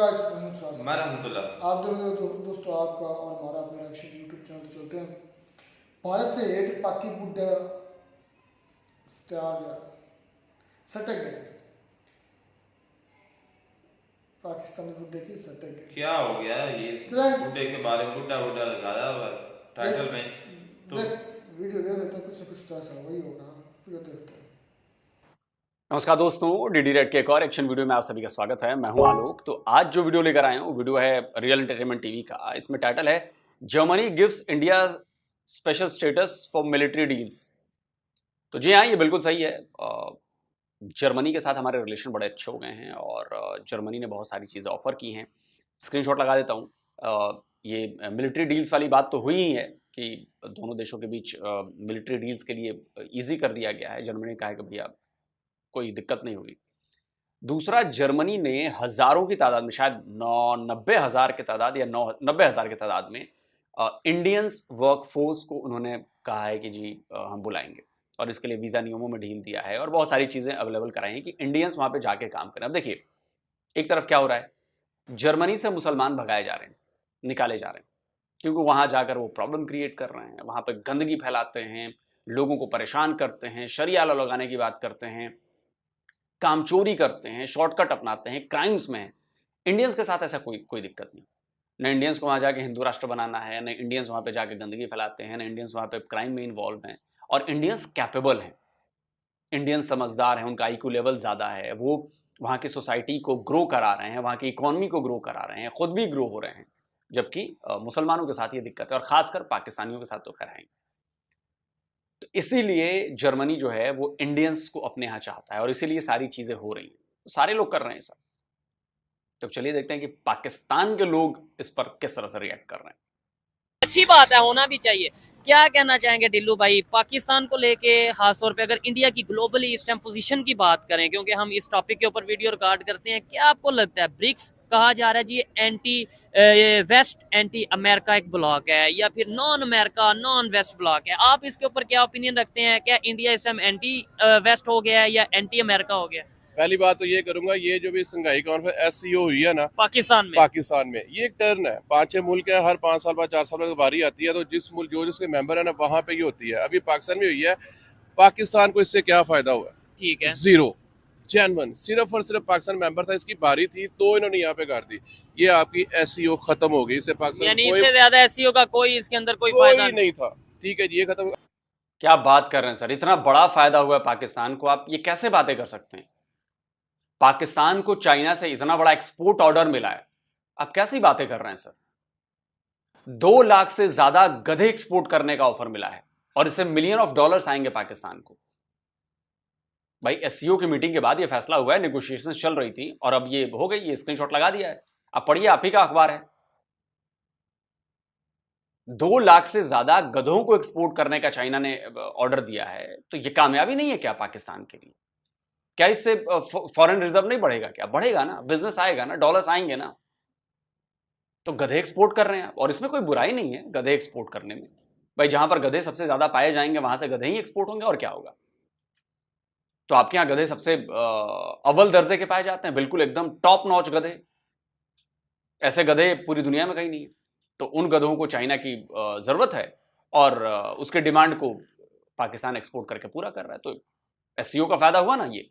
रहमतुल्लाह। आप दोस्तों आपका और हमारा अपना एक्शन यूट्यूब चैनल पे चलते हैं। भारत से हेठ पाकि बुड्ढा आ गया, सटक गया। पाकिस्तानी बुड्ढे की सटक गई। क्या हो गया ये बुड्ढे के बारे में? बुड्ढा बुड्ढा लगाया हुआ टाइटल में तो वीडियो दे देते हैं, कुछ ना कुछ तो ऐसा वही होगा। वीडियो देखते हैं। नमस्कार दोस्तों, डीडी रेड के एक और एक्शन वीडियो में आप सभी का स्वागत है। मैं हूं आलोक। तो आज जो वीडियो लेकर आए हूं वो वीडियो है रियल एंटरटेनमेंट टीवी का। इसमें टाइटल है Germany gives India special status for military deals. तो जी हाँ, ये बिल्कुल सही है। जर्मनी के साथ हमारे रिलेशन बड़े अच्छे हो गए हैं और जर्मनी ने बहुत सारी चीज़ें ऑफर की हैं। स्क्रीनशॉट लगा देता हूँ। ये मिलिट्री डील्स वाली बात तो हुई ही है कि दोनों देशों के बीच मिलिट्री डील्स के लिए ईजी कर दिया गया है। जर्मनी ने कहा है कि भैया कोई दिक्कत नहीं होगी। दूसरा, जर्मनी ने हजारों की तादाद में, शायद 90,000 की तादाद या 90,000 की तादाद में इंडियंस वर्कफोर्स को उन्होंने कहा है कि जी हम बुलाएंगे और इसके लिए वीज़ा नियमों में ढील दिया है और बहुत सारी चीज़ें अवेलेबल कराई हैं कि इंडियंस वहाँ पे जाके काम करें। अब देखिए, एक तरफ क्या हो रहा है, जर्मनी से मुसलमान भगाए जा रहे हैं, निकाले जा रहे हैं, क्योंकि वहाँ जाकर वो प्रॉब्लम क्रिएट कर रहे हैं, वहाँ पर गंदगी फैलाते हैं, लोगों को परेशान करते हैं, शरिया लॉ लगाने की बात करते हैं, काम चोरी करते हैं, शॉर्टकट अपनाते हैं, क्राइम्स में हैं। इंडियंस के साथ ऐसा कोई दिक्कत नहीं। न इंडियंस को वहाँ जाके हिंदू राष्ट्र बनाना है, न इंडियंस वहाँ पे जाके गंदगी फैलाते हैं, न इंडियंस वहाँ पे क्राइम में इन्वॉल्व हैं। और इंडियंस कैपेबल हैं, इंडियंस समझदार हैं, उनका IQ लेवल ज़्यादा है, वो वहाँ की सोसाइटी को ग्रो करा रहे हैं, वहाँ की इकोनॉमी को ग्रो करा रहे हैं, खुद भी ग्रो हो रहे हैं। जबकि मुसलमानों के साथ ये दिक्कत है और ख़ासकर पाकिस्तानियों के साथ तो खैर है। तो इसीलिए जर्मनी जो है वो इंडियंस को अपने यहाँ चाहता है और इसीलिए सारी चीजें हो रही हैं। तो सारे लोग कर रहे हैं सब। तो चलिए देखते हैं कि पाकिस्तान के लोग इस पर किस तरह से रिएक्ट कर रहे हैं। अच्छी बात है, होना भी चाहिए। क्या कहना चाहेंगे ढिल्लू भाई पाकिस्तान को लेके, खासतौर पे अगर इंडिया की ग्लोबली इस टाइम पोजीशन की बात करें, क्योंकि हम इस टॉपिक के ऊपर वीडियो रिकॉर्ड करते हैं, क्या आपको लगता है ब्रिक्स कहा जा रहा है जी एंटी वेस्ट एंटी अमेरिका एक ब्लॉक है या फिर non America non west block है? आप इसके ऊपर क्या ओपिनियन रखते हैं? क्या इंडिया इस टाइम एंटी वेस्ट हो गया है या एंटी अमेरिका हो गया? पहली बात तो ये करूंगा, ये जो भी संघाई कॉन्फ्रेंस SCO हुई है ना पाकिस्तान में ये एक टर्न है। 5-6 मुल्क है, हर 5 साल बाद 4 साल बाद बारी आती है, तो जिस मुल्क जो जिसके मेंबर है ना वहाँ पे ये होती है। अभी पाकिस्तान में हुई है। पाकिस्तान को इससे क्या फायदा हुआ? ठीक है, जीरो, जेन्युइन। सिर्फ और सिर्फ पाकिस्तान मेंबर था, इसकी बारी थी तो इन्होंने यहाँ पे कर दी। ये आपकी SCO खत्म हो गई। इससे पाकिस्तान यानी इससे ज्यादा SCO का कोई इसके अंदर कोई फायदा नहीं था। ठीक है जी, ये खत्म। क्या बात कर रहे हैं सर, इतना बड़ा फायदा हुआ है पाकिस्तान को, आप ये कैसे बातें कर सकते हैं? पाकिस्तान को चाइना से इतना बड़ा एक्सपोर्ट ऑर्डर मिला है, आप कैसी बातें कर रहे हैं सर? 2 लाख से ज्यादा गधे एक्सपोर्ट करने का ऑफर मिला है और इससे $मिलियन ऑफ डॉलर्स आएंगे पाकिस्तान को। भाई SCO की मीटिंग के बाद ये फैसला हुआ है, नेगोशिएशंस चल रही थी और अब ये हो गई, ये स्क्रीनशॉट लगा दिया है। अब पढ़िए, आप ही का अखबार है। 2 लाख से ज्यादा गधों को एक्सपोर्ट करने का चाइना ने ऑर्डर दिया है। तो ये कामयाबी नहीं है क्या पाकिस्तान के लिए? क्या इससे फॉरेन रिजर्व नहीं बढ़ेगा? क्या बढ़ेगा ना, बिजनेस आएगा ना, डॉलर्स आएंगे ना। तो गधे एक्सपोर्ट कर रहे हैं और इसमें कोई बुराई नहीं है गधे एक्सपोर्ट करने में। भाई जहां पर गधे सबसे ज्यादा पाए जाएंगे वहां से गधे ही एक्सपोर्ट होंगे और क्या होगा। तो आपके यहाँ गधे सबसे अव्वल दर्जे के पाए जाते हैं, बिल्कुल एकदम टॉप नॉच गधे। ऐसे गधे पूरी दुनिया में कहीं नहीं है। तो उन गधों को चाइना की जरूरत है और उसके डिमांड को पाकिस्तान एक्सपोर्ट करके पूरा कर रहा है। तो SCO का फायदा हुआ ना। ये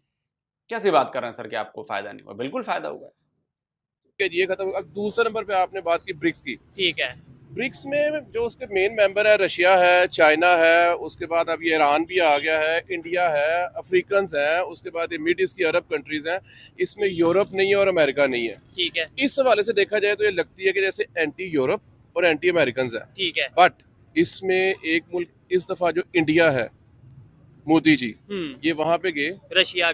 कैसी बात कर रहे हैं सर कि आपको फायदा नहीं हुआ? बिल्कुल फायदा हुआ है। ये खत्म। अब दूसरे नंबर पे आपने बात की ब्रिक्स की। ठीक है, ब्रिक्स में जो उसके मेन मेंबर है, रशिया है, चाइना है, उसके बाद अब ये ईरान भी आ गया है, इंडिया है, अफ्रीकन है, उसके बाद ये मिड ईस्ट की अरब कंट्रीज हैं। इसमें यूरोप नहीं है और अमेरिका नहीं है। ठीक है, इस हवाले से देखा जाए तो ये लगती है कि जैसे एंटी यूरोप और एंटी अमेरिकन है। ठीक है, बट इसमें एक मुल्क इस दफा जो इंडिया है, मोदी जी ये वहां पे गए, रशिया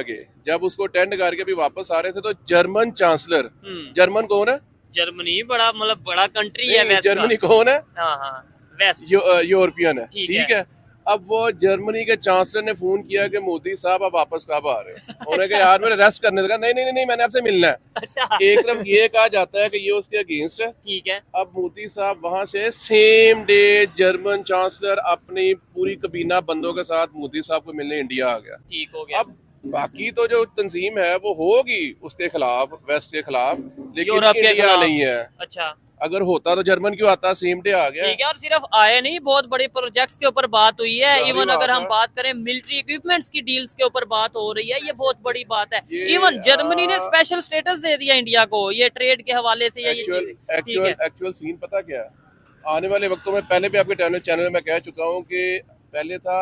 गए। जब उसको अटेंड करके भी वापस आ रहे थे तो जर्मन चांसलर, जर्मन कौन है? जर्मनी बड़ा मतलब बड़ा कंट्री है वेस्ट जर्मनी कौन है? हाँ, वेस्ट यूरोपियन है। ठीक है। अब वो जर्मनी के चांसलर ने फोन किया कि मोदी साहब आप वापस कब आ रहे हैं? उन्होंने कहा यार मेरे रेस्ट करने लगा। नहीं, मैंने आपसे मिलना है। अच्छा। एक तरफ ये कहा जाता है कि ये उसके अगेंस्ट है। ठीक है। अब मोदी साहब वहां से सेम डे जर्मन चांसलर अपनी पूरी कबीना बंदों के साथ मोदी साहब को मिलने इंडिया आ गया। ठीक हो गया। अब बाकी तो जो तंजीम है वो होगी उसके खिलाफ, वेस्ट के खिलाफ, लेकिन यूरोप के इंडिया खिलाफ नहीं है। अच्छा अगर होता तो जर्मन क्यों आता, सेम डे आ गया। ठीक है, और सिर्फ आए नहीं, बहुत बड़े प्रोजेक्ट्स के ऊपर बात हुई है। जाहिर इवन अगर बात हम है। बात करें मिलिट्री इक्विपमेंट्स की डील्स के ऊपर बात हो रही है, ये बहुत बड़ी बात है। ये, इवन जर्मनी ने स्पेशल स्टेटस दे दिया इंडिया को ये ट्रेड के हवाले से, या ये चीजें। ठीक है, एक्चुअल सीन पता क्या है, आने वाले वक्तों में, पहले भी आपके चैनल में मैं कह चुका हूँ कि पहले था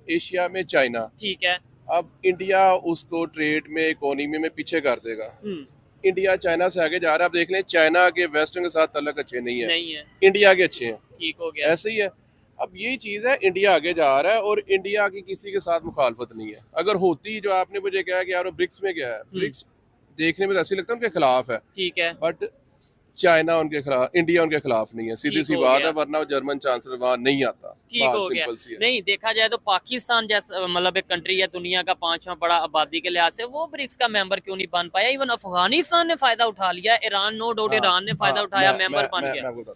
एशिया में चाइना, ठीक है। अब इंडिया उसको ट्रेड में, इकोनॉमी में पीछे कर देगा। इंडिया चाइना से आगे जा रहा है। अब देख लें, चाइना के वेस्टर्न के साथ तल्लक अच्छे नहीं है, इंडिया के अच्छे हैं। ठीक हो गया, ऐसे ही है। अब यही चीज है, इंडिया आगे जा रहा है और इंडिया की किसी के साथ मुखालफत नहीं है। अगर होती, जो आपने मुझे कहा कि यार वो ब्रिक्स में क्या है, ब्रिक्स देखने में तो ऐसे लगता है उनके खिलाफ है, ठीक है, बट चाइना उनके खिलाफ, इंडिया उनके खिलाफ नहीं है, सीधी सी बात है, वरना वो जर्मन चांसलर वहां नहीं आता। ठीक हो गया। नहीं, देखा जाए तो पाकिस्तान जैसा मतलब एक कंट्री है दुनिया का 5वां बड़ा आबादी के लिहाज से, वो ब्रिक्स का मेंबर क्यों नहीं बन पाया। इवन अफगानिस्तान ने फायदा उठा लिया, ईरान, नो डाउट ईरान ने फायदा उठाया, मेंबर बन गया।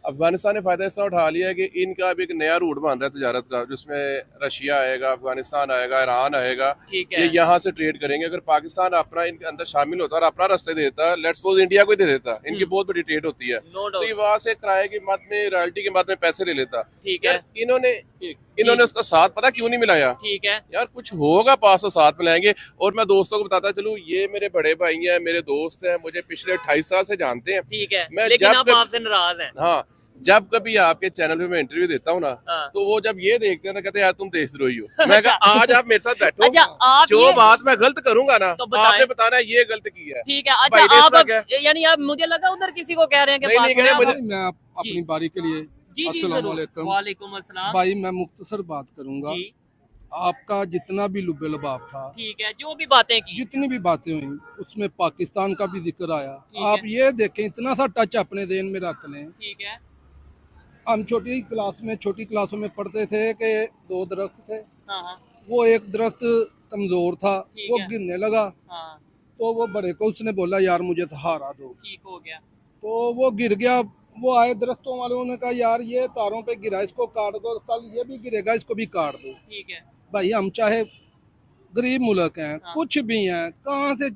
अफगानिस्तान ने फायदा इस तरह उठा लिया है कि इनका भी एक नया रूट बन रहा है तजारत का, जिसमें रशिया आएगा, अफगानिस्तान आएगा, ईरान आएगा, ये यहाँ से ट्रेड करेंगे। अगर पाकिस्तान अपना इनके अंदर शामिल होता और अपना रास्ते देता, लेट्स सपोज इंडिया को ही दे देता, इनकी बहुत बड़ी ट्रेड होती है, तो ये वहाँ से किराए की मद में, रॉयल्टी के मद में पैसे ले लेता। ठीक है, इन्होंने उसका साथ पता क्यों नहीं मिलाया। ठीक है यार, कुछ होगा पास तो साथ मिलाएंगे। और मैं दोस्तों को बताता चलूं, ये मेरे बड़े भाई हैं, मेरे दोस्त हैं, मुझे पिछले 28 साल से जानते हैं। ठीक है, मैं लेकिन आप आपसे नाराज हैं। हाँ, जब कभी आपके चैनल पे मैं इंटरव्यू देता हूँ ना, तो वो जब ये देखते हैं तो कहते हैं यार तुम देशद्रोही हो। मैं कहा आज आप मेरे साथ बैठो, अच्छा, आप जो बात मैं गलत करूंगा ना, तो आपने बताना है ये गलत की है। ठीक है, अच्छा आप यानी आप, मुझे लगा उधर किसी को कह रहे हैं कि मैं अपनी बारी के लिए, अस्सलामुअलैकुम। वालेकुम अस्सलाम भाई, मैं मुख्तसर बात करूंगा। आपका जितना भी लुब्बे लबाब था, ठीक है, जो भी बातें की, जितनी भी बातें हुई, उसमें पाकिस्तान का भी जिक्र आया। आप ये देखें, इतना सा टच अपने देन में रख लें। ठीक है, हम छोटी क्लासों में पढ़ते थे कि 2 दरख्त थे, हाँ, वो एक दरख्त कमजोर था, वो गिरने लगा, हाँ, तो वो बड़े को उसने बोला यार मुझे सहारा दो। ठीक हो गया, तो वो गिर गया। वो आए दरख्तों वालों ने कहा यार ये तारों पे गिरा, इसको काट दो, कल ये भी गिरेगा, इसको भी काट दो। ठीक है भाई, हम चाहे गरीब मुल्क हैं, कुछ भी हैं, कहाँ से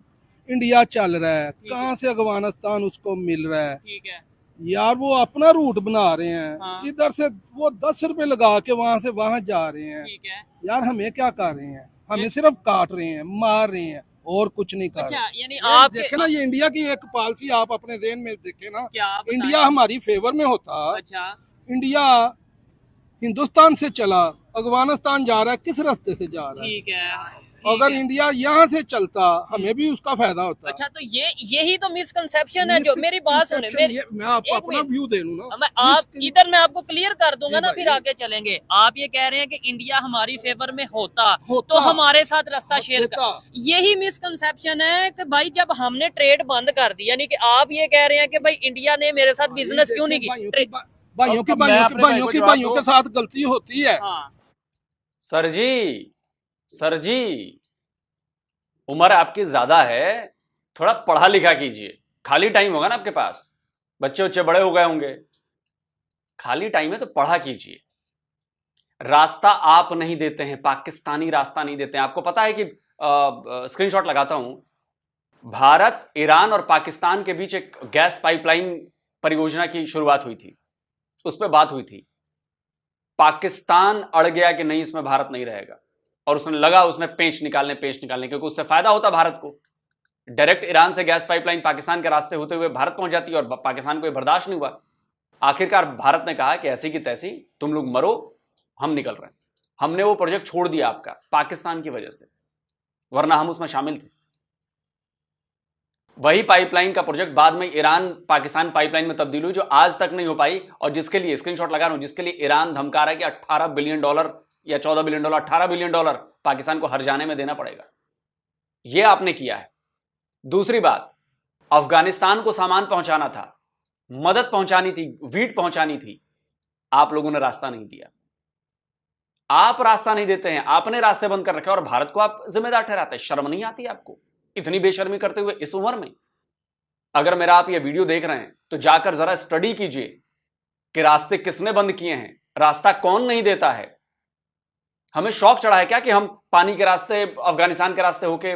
इंडिया चल रहा है, कहाँ से अफगानिस्तान उसको मिल रहा है। ठीक है यार, वो अपना रूट बना रहे हैं, इधर से वो 10 रुपए लगा के वहां से वहां जा रहे हैं। ठीक है, यार, हमें क्या कर रहे हैं, हमें सिर्फ काट रहे हैं, मार रहे हैं, और कुछ नहीं कर रहे। अच्छा, यानी आप देखे ना, ये इंडिया की एक पॉलिसी आप अपने देन में देखे ना, क्या इंडिया हमारी फेवर में होता। अच्छा, इंडिया हिंदुस्तान से चला, अफगानिस्तान जा रहा है, किस रास्ते से जा रहा है। ठीक है, अगर इंडिया यहाँ से चलता, हमें भी उसका फायदा होता। अच्छा, तो यही तो मिसकंसेप्शन है। जो मेरी बात सुने, मैं आपको अपना व्यू दे लूं ना, मैं आपको क्लियर कर दूंगा ना, फिर आगे चलेंगे। आप ये कह रहे हैं कि इंडिया हमारी फेवर में होता तो हमारे साथ रास्ता शेयर कर। यही मिसकंसेप्शन है कि भाई जब हमने ट्रेड बंद कर दी, यानी कि आप ये कह रहे हैं कि भाई इंडिया ने मेरे साथ बिजनेस क्यों नहीं की। भाइयों के साथ गलती होती है। सर जी, उम्र आपकी ज्यादा है, थोड़ा पढ़ा लिखा कीजिए। खाली टाइम होगा ना आपके पास, बच्चे बड़े हो गए होंगे, खाली टाइम है तो पढ़ा कीजिए। रास्ता आप नहीं देते हैं, पाकिस्तानी रास्ता नहीं देते हैं। आपको पता है कि स्क्रीनशॉट लगाता हूं, भारत, ईरान और पाकिस्तान के बीच एक गैस पाइपलाइन परियोजना की शुरुआत हुई थी, उस पर बात हुई थी। पाकिस्तान अड़ गया कि नहीं, इसमें भारत नहीं रहेगा, और उसने लगा उसमें पेंच निकालने, क्योंकि उससे फायदा होता भारत को। डायरेक्ट ईरान से गैस पाइपलाइन पाकिस्तान के रास्ते होते हुए भारत पहुंच जाती है, और पाकिस्तान को ये बर्दाश्त नहीं हुआ। आखिरकार भारत ने कहा कि ऐसी की तैसी, तुम लोग मरो, हम निकल रहे हैं। हमने वो प्रोजेक्ट छोड़ दिया आपका, पाकिस्तान की वजह से, वरना हम उसमें शामिल थे। वही पाइपलाइन का प्रोजेक्ट बाद में ईरान पाकिस्तान पाइपलाइन में तब्दील हुई, जो आज तक नहीं हो पाई, और जिसके लिए स्क्रीनशॉट लगा रहा हूं, जिसके लिए ईरान धमका रहा है कि $18 बिलियन या $14 बिलियन, $18 बिलियन पाकिस्तान को हर जाने में देना पड़ेगा। यह आपने किया है। दूसरी बात, अफगानिस्तान को सामान पहुंचाना था, मदद पहुंचानी थी, वीट पहुंचानी थी, आप लोगों ने रास्ता नहीं दिया। आप रास्ता नहीं देते हैं, आपने रास्ते बंद कर रखे, और भारत को आप जिम्मेदार ठहराते हैं। शर्म नहीं आती आपको इतनी बेशर्मी करते हुए इस उम्र में? अगर मेरा आप ये वीडियो देख रहे हैं तो जाकर जरा स्टडी कीजिए कि रास्ते किसने बंद किए हैं, रास्ता कौन नहीं देता है। हमें शौक चढ़ा है क्या कि हम पानी के रास्ते अफगानिस्तान के रास्ते होके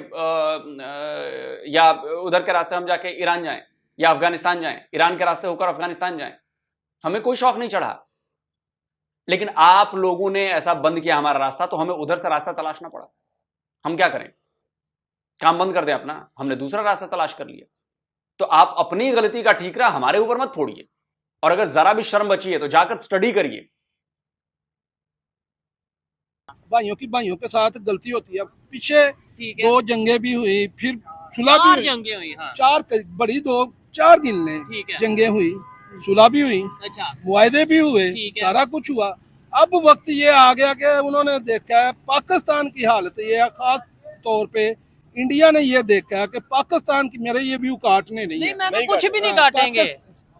या उधर के रास्ते हम जाके ईरान जाएं या अफगानिस्तान जाएं, ईरान के रास्ते होकर अफगानिस्तान जाएं? हमें कोई शौक नहीं चढ़ा, लेकिन आप लोगों ने ऐसा बंद किया हमारा रास्ता, तो हमें उधर से रास्ता तलाशना पड़ा। हम क्या करें? काम बंद कर दें अपना? हमने दूसरा रास्ता तलाश कर लिया। तो आप अपनी गलती का ठीकरा हमारे ऊपर मत फोड़िए, और अगर जरा भी शर्म बची है तो जाकर स्टडी करिए। भाइयों के साथ गलती होती है। पीछे 2 जंगें भी हुई, फिर सुलह भी हुई, जंगें हुई, हाँ। 4 बड़ी 2-4 गिनने जंगें हुई, सुलह भी हुई, अच्छा, मुआहदे भी हुए, सारा कुछ हुआ। अब वक्त ये आ गया कि उन्होंने देखा है पाकिस्तान की हालत ये है, खास तौर पे इंडिया ने ये देखा है कि पाकिस्तान की, मेरे ये व्यू काटने नहीं है, मैं कुछ भी नहीं काटेंगे।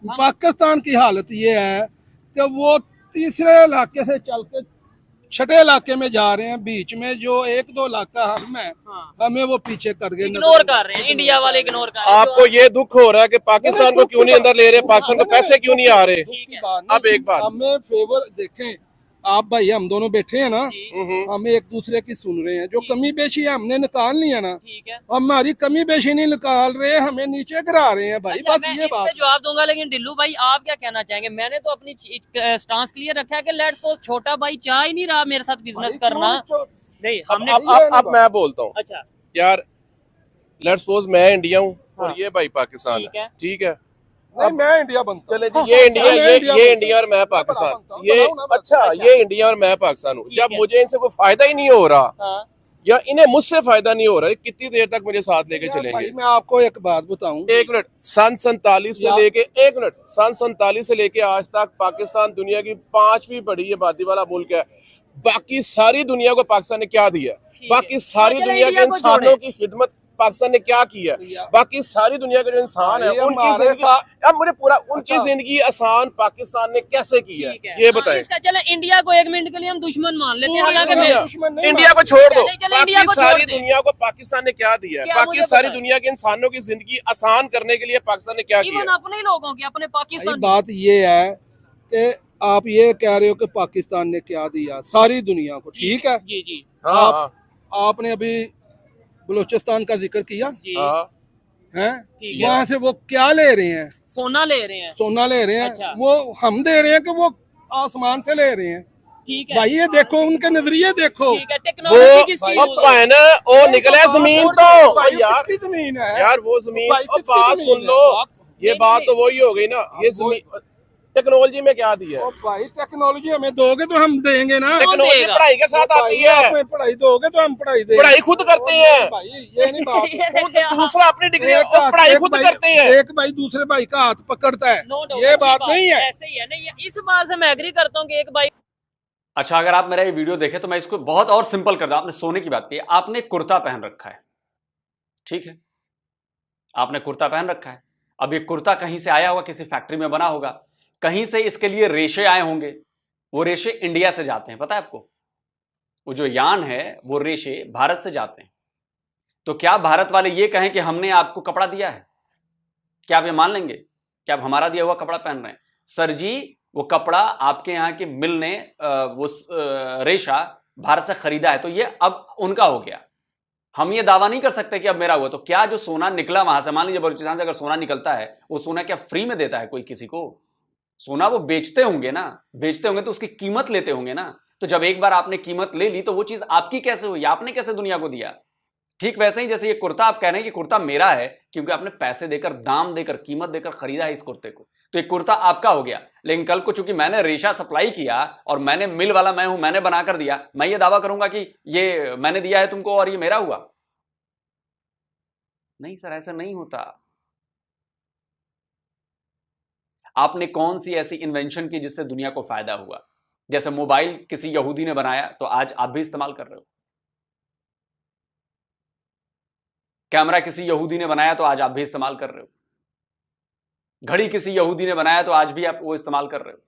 पाकिस्तान की हालत ये है कि वो तीसरे इलाके से चल के छठे इलाके में जा रहे हैं, बीच में जो 1-2 इलाका हम है, हमें वो पीछे कर गए, इग्नोर कर रहे हैं, इंडिया वाले इग्नोर कर रहे हैं। आपको ये दुख हो रहा है कि पाकिस्तान को क्यों नहीं अंदर ले रहे, पाकिस्तान को पैसे क्यों नहीं आ रहे? अब एक बात, हमें फेवर देखें, आप भाई हम दोनों बैठे हैं ना, हम एक दूसरे की सुन रहे हैं, जो कमी बेशी है हमने निकालनी है ना, हमारी कमी बेशी नहीं निकाल रहे, हमें नीचे गिरा रहे हैं भाई। अच्छा, बस ये बात जवाब दूंगा, लेकिन ढिल्लू भाई आप क्या कहना चाहेंगे? मैंने तो अपनी स्टांस क्लियर रखा है कि लेट्स सपोज छोटा भाई चाह ही नहीं रहा मेरे साथ बिजनेस करना, नहीं हमने अब मैं बोलता हूँ। अच्छा यार, लेट्स सपोज मैं इंडिया हूँ और ये भाई पाकिस्तान है, ठीक है? नहीं, मैं इंडिया बनता चले जी, ये इंडिया, ये इंडिया और मैं पाकिस्तान, ये अच्छा, ये इंडिया और मैं पाकिस्तान हूँ। जब मुझे इनसे कोई फायदा ही नहीं हो रहा या इन्हें मुझसे फायदा नहीं हो रहा है, कितनी देर तक मुझे साथ लेके चलेंगे? मैं आपको एक बात बताऊं, 1 मिनट, सन 47 से लेके 1 मिनट, सन 47 से लेके आज तक पाकिस्तान दुनिया की 5वीं बड़ी आबादी वाला मुल्क है। बाकी सारी दुनिया को पाकिस्तान ने क्या दिया? बाकी सारी दुनिया के इंसानों की खिदमत पाकिस्तान ने क्या किया? बाकी सारी दुनिया के जो इंसान है उनकी अब मुझे पूरा उनकी जिंदगी आसान पाकिस्तान ने कैसे की है ये बताएं। चले इंडिया को 1 मिनट के लिए हम दुश्मन मान लेते हैं, हालांकि इंडिया को छोड़ दो, बाकी सारी दुनिया को पाकिस्तान ने क्या दिया है? बाकी सारी दुनिया के इंसानों की जिंदगी आसान करने के लिए पाकिस्तान ने क्या किया? अपने लोगों की, अपने पाकिस्तान। बात ये है कि आप ये कह रहे हो कि पाकिस्तान ने क्या दिया सारी दुनिया को, ठीक है जी जी, आपने अभी बलूचिस्तान का जिक्र किया है, वहाँ से वो क्या ले रहे हैं? सोना ले रहे हैं, सोना ले रहे हैं। अच्छा। वो हम दे रहे हैं कि वो आसमान से ले रहे हैं? ठीक है भाई, ये देखो उनके नजरिए देखो, वो निकले जमीन तो यार, जमीन है यार, वो जमीन बात सुन लो, ये बात तो वही हो गई ना, ये जमीन टेक्नोलॉजी में क्या दिया है? भाई टेक्नोलॉजी हमें दोगे तो हम देंगे ना, टेक्नोलॉजी पढ़ाई के साथ आती है, पढ़ाई दोगे तो हम पढ़ाई देंगे, पढ़ाई खुद करते हैं भाई, ये नहीं बात। दूसरा अपनी डिग्री और पढ़ाई खुद करते हैं, एक भाई दूसरे भाई का हाथ पकड़ता है, ये बात नहीं है, ऐसे ही है। नहीं, इस बात से मैं एग्री करता हूँ कि एक भाई। अच्छा, अगर आप मेरा ये वीडियो देखें तो मैं इसको बहुत और सिंपल कर दूं। आपने सोने की बात की, आपने कुर्ता पहन रखा है, ठीक है, आपने कुर्ता पहन रखा है। अब ये कुर्ता कहीं से आया होगा, किसी फैक्ट्री में बना होगा, कहीं से इसके लिए रेशे आए होंगे, वो रेशे इंडिया से जाते हैं, पता है आपको? वो जो यान है वो रेशे भारत से जाते हैं। तो क्या भारत वाले ये कहें कि हमने आपको कपड़ा दिया है? क्या आप ये मान लेंगे कि आप हमारा दिया हुआ कपड़ा पहन रहे हैं? सर जी, वो कपड़ा आपके यहाँ की मिल ने वो रेशा भारत से खरीदा है, तो ये अब उनका हो गया। हम ये दावा नहीं कर सकते कि अब मेरा हुआ। तो क्या जो सोना निकला वहां से, मान लीजिए बलूचिस्तान से अगर सोना निकलता है, वो सोना क्या फ्री में देता है कोई किसी को? सोना वो बेचते होंगे ना, बेचते होंगे तो उसकी कीमत लेते होंगे ना। तो जब एक बार आपने कीमत ले ली तो वो चीज आपकी कैसे हुई? आपने कैसे दुनिया को दिया? ठीक वैसे ही जैसे ये कुर्ता आप कह रहे हैं कि कुर्ता मेरा है क्योंकि आपने पैसे देकर, दाम देकर, कीमत देकर खरीदा है इस कुर्ते को, तो ये कुर्ता आपका हो गया। लेकिन कल को चूंकि मैंने रेशा सप्लाई किया और मैंने मिल वाला मैं हूं, मैंने बनाकर दिया, मैं ये दावा करूंगा कि ये मैंने दिया है तुमको और ये मेरा हुआ? नहीं सर, ऐसा नहीं होता। आपने कौन सी ऐसी इन्वेंशन की जिससे दुनिया को फायदा हुआ? जैसे मोबाइल किसी यहूदी ने बनाया तो आज आप भी इस्तेमाल कर रहे हो। कैमरा किसी यहूदी ने बनाया तो आज आप भी इस्तेमाल कर रहे हो। घड़ी किसी यहूदी ने बनाया तो आज भी आप वो इस्तेमाल कर रहे हो।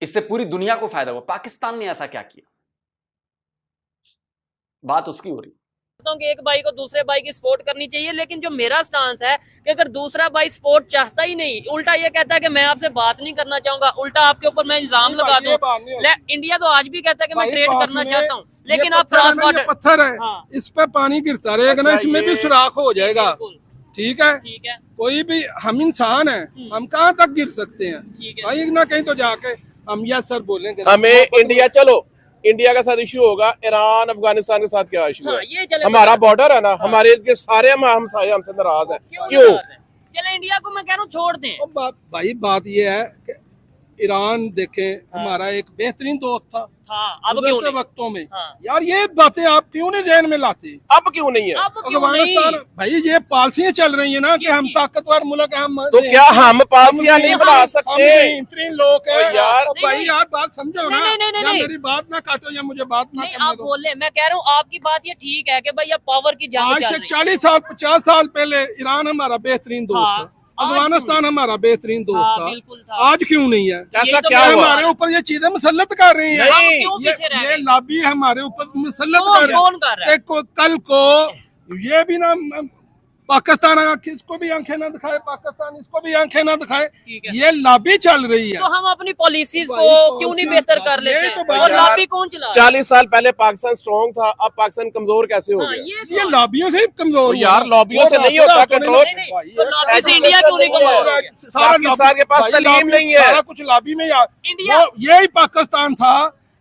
इससे पूरी दुनिया को फायदा हुआ। पाकिस्तान ने ऐसा क्या किया? बात उसकी हो रही। कि एक भाई को दूसरे भाई की सपोर्ट करनी चाहिए, लेकिन जो मेरा स्टांस है कि अगर दूसरा भाई सपोर्ट चाहता ही नहीं, उल्टा ये कहता है कि मैं आपसे बात नहीं करना चाहूंगा, उल्टा आपके ऊपर मैं इल्जाम लगा दूं। इंडिया तो आज भी कहता है कि मैं ट्रेड करना चाहता हूँ, लेकिन आप क्रॉस बॉर्डर पत्थर है, हाँ। इस पे पानी गिरता रहेगा ना, इसमें भी सुराख हो जाएगा। ठीक है, कोई भी, हम इंसान हैं, हम कहाँ तक गिर सकते हैं भाई, ना कहीं तो जाके हम यस सर बोलेंगे। हमें इंडिया, चलो इंडिया के साथ इश्यू होगा, ईरान अफगानिस्तान के साथ क्या इश्यू है? हमारा बॉर्डर है ना, हमारे सारे हमसाये हमसे नाराज है, क्यों? चले इंडिया को मैं कह रहा हूँ छोड़ दें। भाई बात ये है कि ईरान देखें, हमारा एक बेहतरीन दोस्त था अब क्यों नहीं? वक्तों में यार ये बातें आप क्यों नहीं ध्यान में लाते? अब क्यों नहीं है? अफगानिस्तान भाई ये पॉलिसियां चल रही है ना कि हम ताकतवर मुल्क हैं, हम तो क्या हम पॉलिसियां नहीं बना सकते? बेहतरीन लोग हैं यार, भाई यार बात समझो ना, या मेरी बात ना काटो या मुझे बात ना करने दो। बोले, मैं कह रहा हूँ आपकी बात ये ठीक है कि भाई अब पावर की जंग आज से 40 साल 50 साल पहले ईरान हमारा बेहतरीन दोस्त था, अफगानिस्तान हमारा बेहतरीन दोस्त था, आज क्यों नहीं है? ऐसा क्या हुआ? हमारे ऊपर ये चीजें मुसल्लत कर रही हैं, ये लॉबी हमारे ऊपर मुसल्लत कर रही है। कल को ये भी ना पाकिस्तान किसको भी आंखें ना दिखाए, पाकिस्तान इसको भी आंखें ना दिखाए, ये लॉबी चल रही है। तो हम अपनी पॉलिसीज को क्यों नहीं बेहतर कर लेते हैं? और लॉबी कौन चला? 40 साल पहले पाकिस्तान स्ट्रॉन्ग था, अब पाकिस्तान कमजोर कैसे हो गया? ये लॉबियों से कमजोर यार, लॉबियों से नहीं होता कंट्रोल। ऐसे इंडिया क्यों नहीं कमजोर? पाकिस्तान के पास तलीम नहीं है, सारा कुछ लॉबी में यही पाकिस्तान था,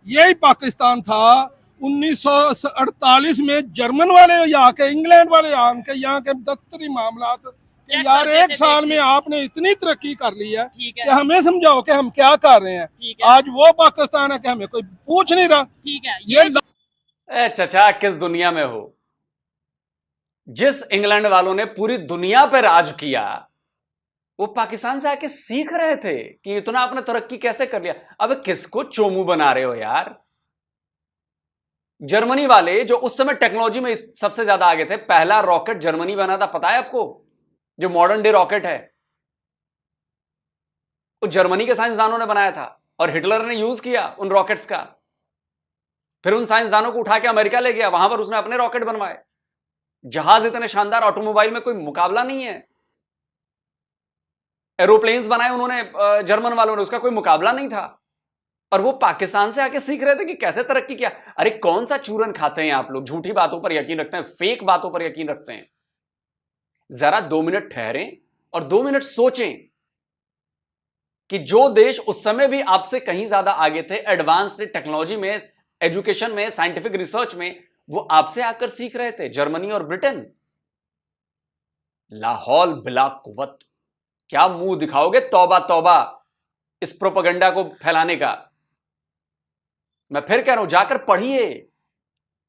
यही पाकिस्तान था 1948 में जर्मन वाले यहाँ के, इंग्लैंड वाले यहाँ के दफ्तरी मामला कि यार एक साल में आपने इतनी तरक्की कर ली है कि हमें समझाओ कि हम क्या कर रहे हैं। आज वो पाकिस्तान है कि हमें कोई पूछ नहीं रहा। ठीक है, ये चचा किस दुनिया में हो? जिस इंग्लैंड वालों ने पूरी दुनिया पर राज किया, वो पाकिस्तान से आके सीख रहे थे कि इतना आपने तरक्की कैसे कर लिया। अब किसको चोमू बना रहे हो यार? जर्मनी वाले जो उस समय टेक्नोलॉजी में सबसे ज्यादा आगे थे, पहला रॉकेट जर्मनी बना था, पता है आपको? जो मॉडर्न डे रॉकेट है वो जर्मनी के साइंसदानों ने बनाया था, और हिटलर ने यूज किया उन रॉकेट्स का। फिर उन साइंसदानों को उठा के अमेरिका ले गया, वहां पर उसने अपने रॉकेट बनवाए। जहाज इतने शानदार, ऑटोमोबाइल में कोई मुकाबला नहीं है। एरोप्लेन्स बनाए उन्होंने जर्मन वालों ने, उसका कोई मुकाबला नहीं था। और वो पाकिस्तान से आके सीख रहे थे कि कैसे तरक्की किया। अरे कौन सा चूरन खाते हैं आप लोग? झूठी बातों पर यकीन रखते हैं, फेक बातों पर यकीन रखते हैं। जरा 2 मिनट ठहरें और 2 मिनट सोचें कि जो देश उस समय भी आपसे कहीं ज्यादा आगे थे, एडवांस्ड टेक्नोलॉजी में, एजुकेशन में, साइंटिफिक रिसर्च में, वो आपसे आकर सीख रहे थे, जर्मनी और ब्रिटेन। लाहौल बिला कुव्वत, क्या मुंह दिखाओगे तौबा तौबा इस प्रोपेगेंडा को फैलाने का। मैं फिर कह रहा हूं, जाकर पढ़िए।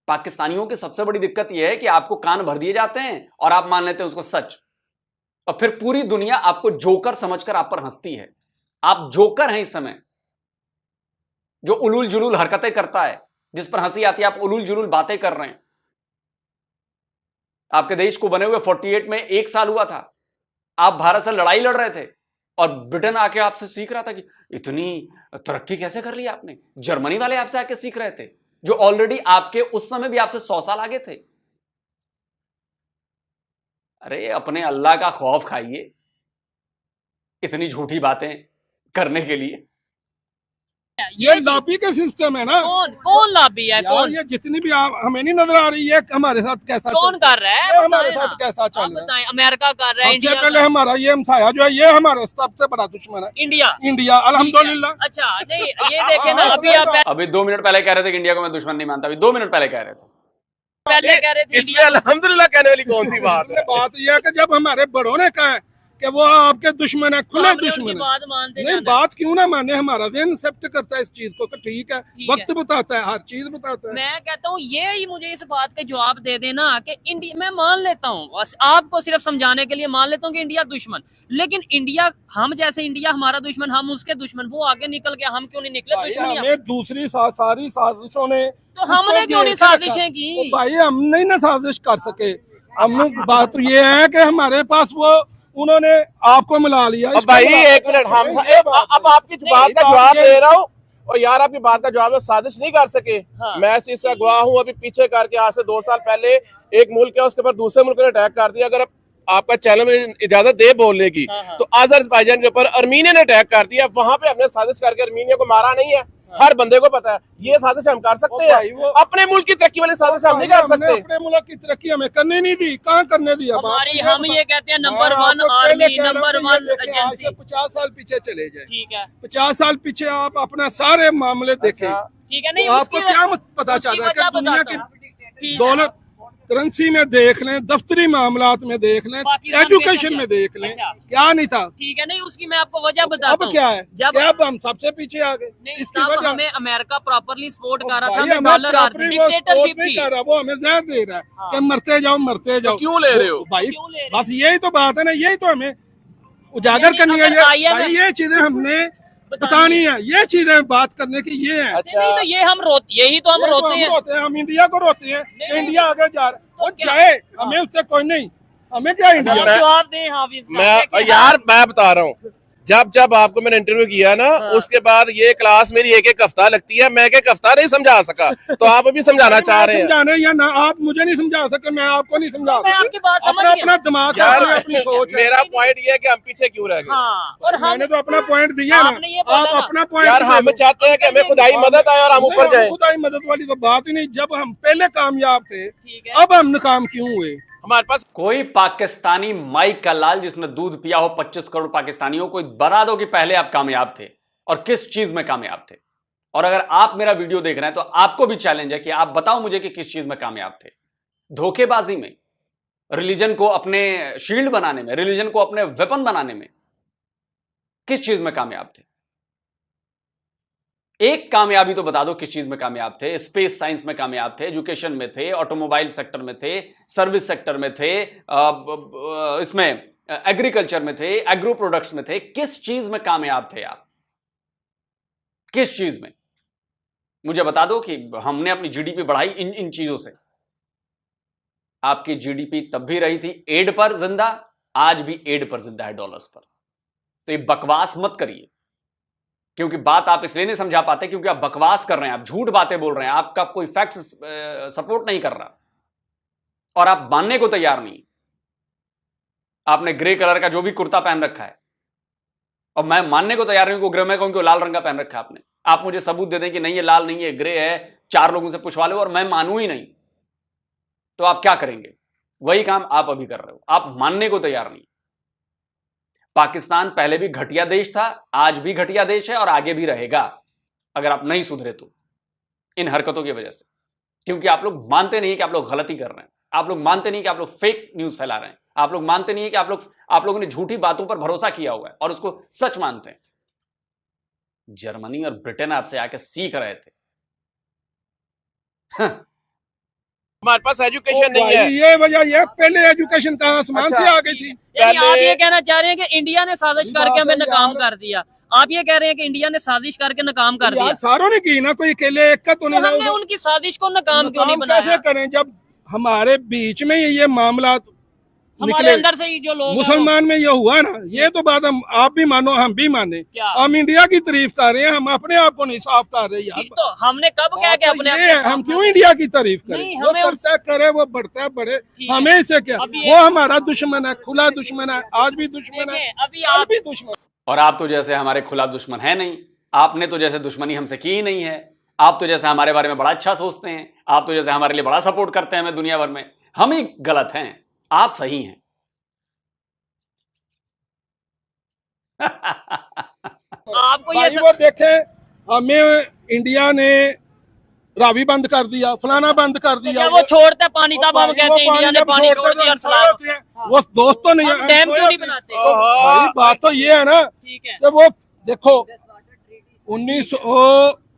पाकिस्तानियों की सबसे बड़ी दिक्कत यह है कि आपको कान भर दिए जाते हैं और आप मान लेते हैं उसको सच, और फिर पूरी दुनिया आपको जोकर समझकर आप पर हंसती है। आप जोकर हैं इस समय, जो उलूल जुलूल हरकतें करता है, जिस पर हंसी आती है। आप उलूल जुलूल बातें कर रहे हैं। आपके देश को बने हुए 48 में 1 साल हुआ था, आप भारत से लड़ाई लड़ रहे थे, और ब्रिटेन आके आपसे सीख रहा था कि इतनी तरक्की कैसे कर ली आपने। जर्मनी वाले आपसे आके सीख रहे थे, जो ऑलरेडी आपके उस समय भी आपसे 100 साल आगे थे। अरे अपने अल्लाह का खौफ खाइए, इतनी झूठी बातें करने के लिए। ये लॉबी का सिस्टम है ना। कौन लॉबी है? कौन? ये जितनी भी हमें नहीं नजर आ रही है हमारे साथ कैसा कौन कर रहा है? हमारे साथ कैसा चल रहा है? अमेरिका कर रहा है, इंडिया पहले हमारा ये हमसाया जो है, ये हमारा सबसे बड़ा दुश्मन है इंडिया अल्हम्दुलिल्लाह। अच्छा नहीं, ये देखे ना, अभी 2 मिनट पहले कह रहे थे कि इंडिया को मैं दुश्मन नहीं मानता, अभी 2 मिनट पहले कह रहे थे। पहले कह रहे थे इसमें अल्हम्दुलिल्लाह कहने वाली कौन सी बात है? बात यह है कि जब हमारे बड़ों ने कहा कि वो आपके दुश्मन है, खुले दुश्मन है, नहीं बात क्यों ना माने? हमारा ज़हन एक्सेप्ट करता है इस चीज को कि ठीक है, वक्त बताता है, हर चीज बताता है। मैं कहता हूँ ये ही मुझे इस बात का जवाब दे देना कि इंडिया, मैं मान लेता हूँ, आपको सिर्फ समझाने के लिए मान लेता हूँ कि इंडिया दुश्मन, लेकिन इंडिया, हम जैसे इंडिया हमारा दुश्मन, हम उसके दुश्मन, वो आगे निकल गया, हम क्यों नहीं निकले दुश्मन? दूसरी सारी साजिशों ने, तो हमने क्यों नहीं साजिशें की? भाई हम नहीं ना साजिश कर सके। हम बात ये है कि हमारे पास वो, उन्होंने आपको मिला लिया। भाई एक मिनट, हम अब आपकी बात का जवाब दे रहा हूँ। और यार आपकी बात का जवाब साजिश नहीं कर सके। हाँ। मैं इस चीज का गवाह हूँ। अभी पीछे करके आज से 2 साल पहले एक मुल्क है, उसके ऊपर दूसरे मुल्क ने अटैक कर दिया। अगर आपका चैनल में इजाजत दे बोलने की, हाँ। तो अजरबैजान के ऊपर अर्मीनिया ने अटैक कर दिया। वहां पे हमने साजिश करके अर्मीनिया को मारा नहीं है। हर बंदे को पता है ये साजिश हम कर सकते हैं। अपने मुल्क की तरक्की वाली साजिश हम नहीं कर सकते। अपने मुल्क की तरक्की हमें करने नहीं दी, कहाँ करने दी? हमारी हम ये कहते हैं नंबर 1 आर्मी, नंबर 1 एजेंसी। 50 साल पीछे चले जाए, ठीक है, 50 साल पीछे आप अपना सारे मामले देखें। ठीक है। नहीं तो आपको क्या पता चल रहा है कि दुनिया की दौलत करेंसी में देख लें, दफ्तरी मामलात में देख लें, एजुकेशन में देख लें, क्या नहीं था। ठीक है, नहीं उसकी मैं आपको वजह बताता हूं। अब क्या है, जब हम सबसे पीछे आ गए, इसकी वजह हमें अमेरिका प्रॉपर्ली सपोर्ट कर रहा था, हमें डॉलर आ रही थी, डिक्टेटरशिप नहीं कर रहा, वो हमें जहर दे रहा है कि मरते जाओ मरते जाओ। क्यों ले रहे हो भाई? बस यही तो बात है ना, यही तो हमें उजागर करनी है। ये चीजें हमने बतानी है, ये चीजें बात करने की ये है। अच्छा। नहीं तो ये हम यही तो हम रोते हैं। हम इंडिया को रोते हैं कि इंडिया आगे जा रहा है। वो जाए, हमें उससे कोई नहीं, हमें क्या इंडिया। जवाब दें हाफिज। मैं यार मैं बता रहा हूँ, जब आपको मैंने इंटरव्यू किया ना, उसके बाद ये क्लास मेरी एक हफ्ता लगती है, मैं एक हफ्ता नहीं समझा सका, तो आप अभी समझाना चाह रहे हैं। समझाने या ना, आप मुझे नहीं समझा सके, मैं आपको नहीं समझा मैं आपकी बात समझ गया। अपना दिमाग यार, अपनी सोच। मेरा पॉइंट ये है कि हम पीछे क्यों रह गए। और मैंने तो अपना पॉइंट दिया ना, आप अपना पॉइंट। यार हम चाहते हैं कि हमें खुदाई मदद आए और हम ऊपर जाए। खुदाई मदद वाली तो बात ही नहीं। जब हम पहले कामयाब थे, अब हम नाकाम क्यों हुए? हमारे पास कोई पाकिस्तानी माई का लाल जिसने दूध पिया हो 25 करोड़ पाकिस्तानियों को, बता दो कि पहले आप कामयाब थे और किस चीज में कामयाब थे। और अगर आप मेरा वीडियो देख रहे हैं तो आपको भी चैलेंज है कि आप बताओ मुझे कि किस चीज में कामयाब थे। धोखेबाजी में, रिलीजन को अपने शील्ड बनाने में, रिलीजन को अपने वेपन बनाने में, किस चीज में कामयाब थे? एक कामयाबी तो बता दो किस चीज में कामयाब थे। स्पेस साइंस में कामयाब थे, एजुकेशन में थे, ऑटोमोबाइल सेक्टर में थे, सर्विस सेक्टर में थे, इसमें एग्रीकल्चर में थे, एग्रो प्रोडक्ट्स में थे। किस चीज में कामयाब थे आप? किस चीज में? मुझे बता दो कि हमने अपनी जीडीपी बढ़ाई इन चीजों से। आपकी जीडीपी तब भी रही थी एड पर जिंदा, आज भी एड पर जिंदा है, डॉलर्स पर। तो ये बकवास मत करिए, क्योंकि बात आप इसलिए नहीं समझा पाते क्योंकि आप बकवास कर रहे हैं, आप झूठ बातें बोल रहे हैं, आपका कोई फैक्ट सपोर्ट नहीं कर रहा और आप मानने को तैयार नहीं। आपने ग्रे कलर का जो भी कुर्ता पहन रखा है और मैं मानने को तैयार नहीं हूं ग्रे में कहूं कि लाल रंग का पहन रखा है आपने। आप मुझे सबूत दे दें कि नहीं ये लाल नहीं है, ग्रे है, 4 लोगों से पूछवा लो और मैं मानूं ही नहीं, तो आप क्या करेंगे? वही काम आप अभी कर रहे हो, आप मानने को तैयार नहीं। पाकिस्तान पहले भी घटिया देश था, आज भी घटिया देश है और आगे भी रहेगा अगर आप नहीं सुधरे तो, इन हरकतों की वजह से। क्योंकि आप लोग मानते नहीं कि आप लोग गलती कर रहे हैं, आप लोग मानते नहीं कि आप लोग फेक न्यूज फैला रहे हैं, आप लोग मानते नहीं है कि आप लोगों ने झूठी बातों पर भरोसा किया हुआ है और उसको सच मानते हैं। जर्मनी और ब्रिटेन आपसे आके सीख रहे थे। हमारे पास एजुकेशन नहीं है, ये वजह ये पहले एजुकेशन कहाँ आसमान से आ गई थी। यानी आप ये कहना चाह रहे हैं कि इंडिया ने साजिश करके हमें नाकाम कर दिया? आप ये कह रहे हैं कि इंडिया ने साजिश करके नाकाम कर दिया? सारों ने की ना, कोई अकेले एक का तो नहीं। हमने उनकी साजिश को नाकाम क्यों नहीं बनाया? कैसे करें जब हमारे बीच में ये मामला हमारे अंदर से ही जो लोग मुसलमान में ये हुआ ना, ये तो बात हम आप भी मानो हम भी माने। हम इंडिया की तारीफ कर रहे हैं, हम अपने आप को नहीं साफ कर रहे यार। तो हमने कब कहा कि अपने हम क्यों इंडिया की तारीफ करें? वो करता करे, वो बढ़ता है बढ़े, हमें इससे क्या? वो हमारा दुश्मन है, खुला दुश्मन है, आज भी दुश्मन है, अभी आप भी दुश्मन। और आप तो जैसे हमारे खुला दुश्मन है नहीं, आपने तो जैसे दुश्मनी हमसे की ही नहीं है। आप तो जैसे हमारे बारे में बड़ा अच्छा सोचते हैं, आप तो जैसे हमारे लिए बड़ा सपोर्ट करते हैं हमें दुनिया भर में। हम ही गलत हैं, आप सही हैं। आपको ये वो देखे, हमें इंडिया ने रावी बंद कर दिया, फलाना बंद कर दिया। वो छोड़ते पानी, तब हम कहते हैं इंडिया ने पानी छोड़ दिया। वो दोस्तों नहीं, डैम क्यों नहीं बनाते? भाई बात तो ये है ना कि वो देखो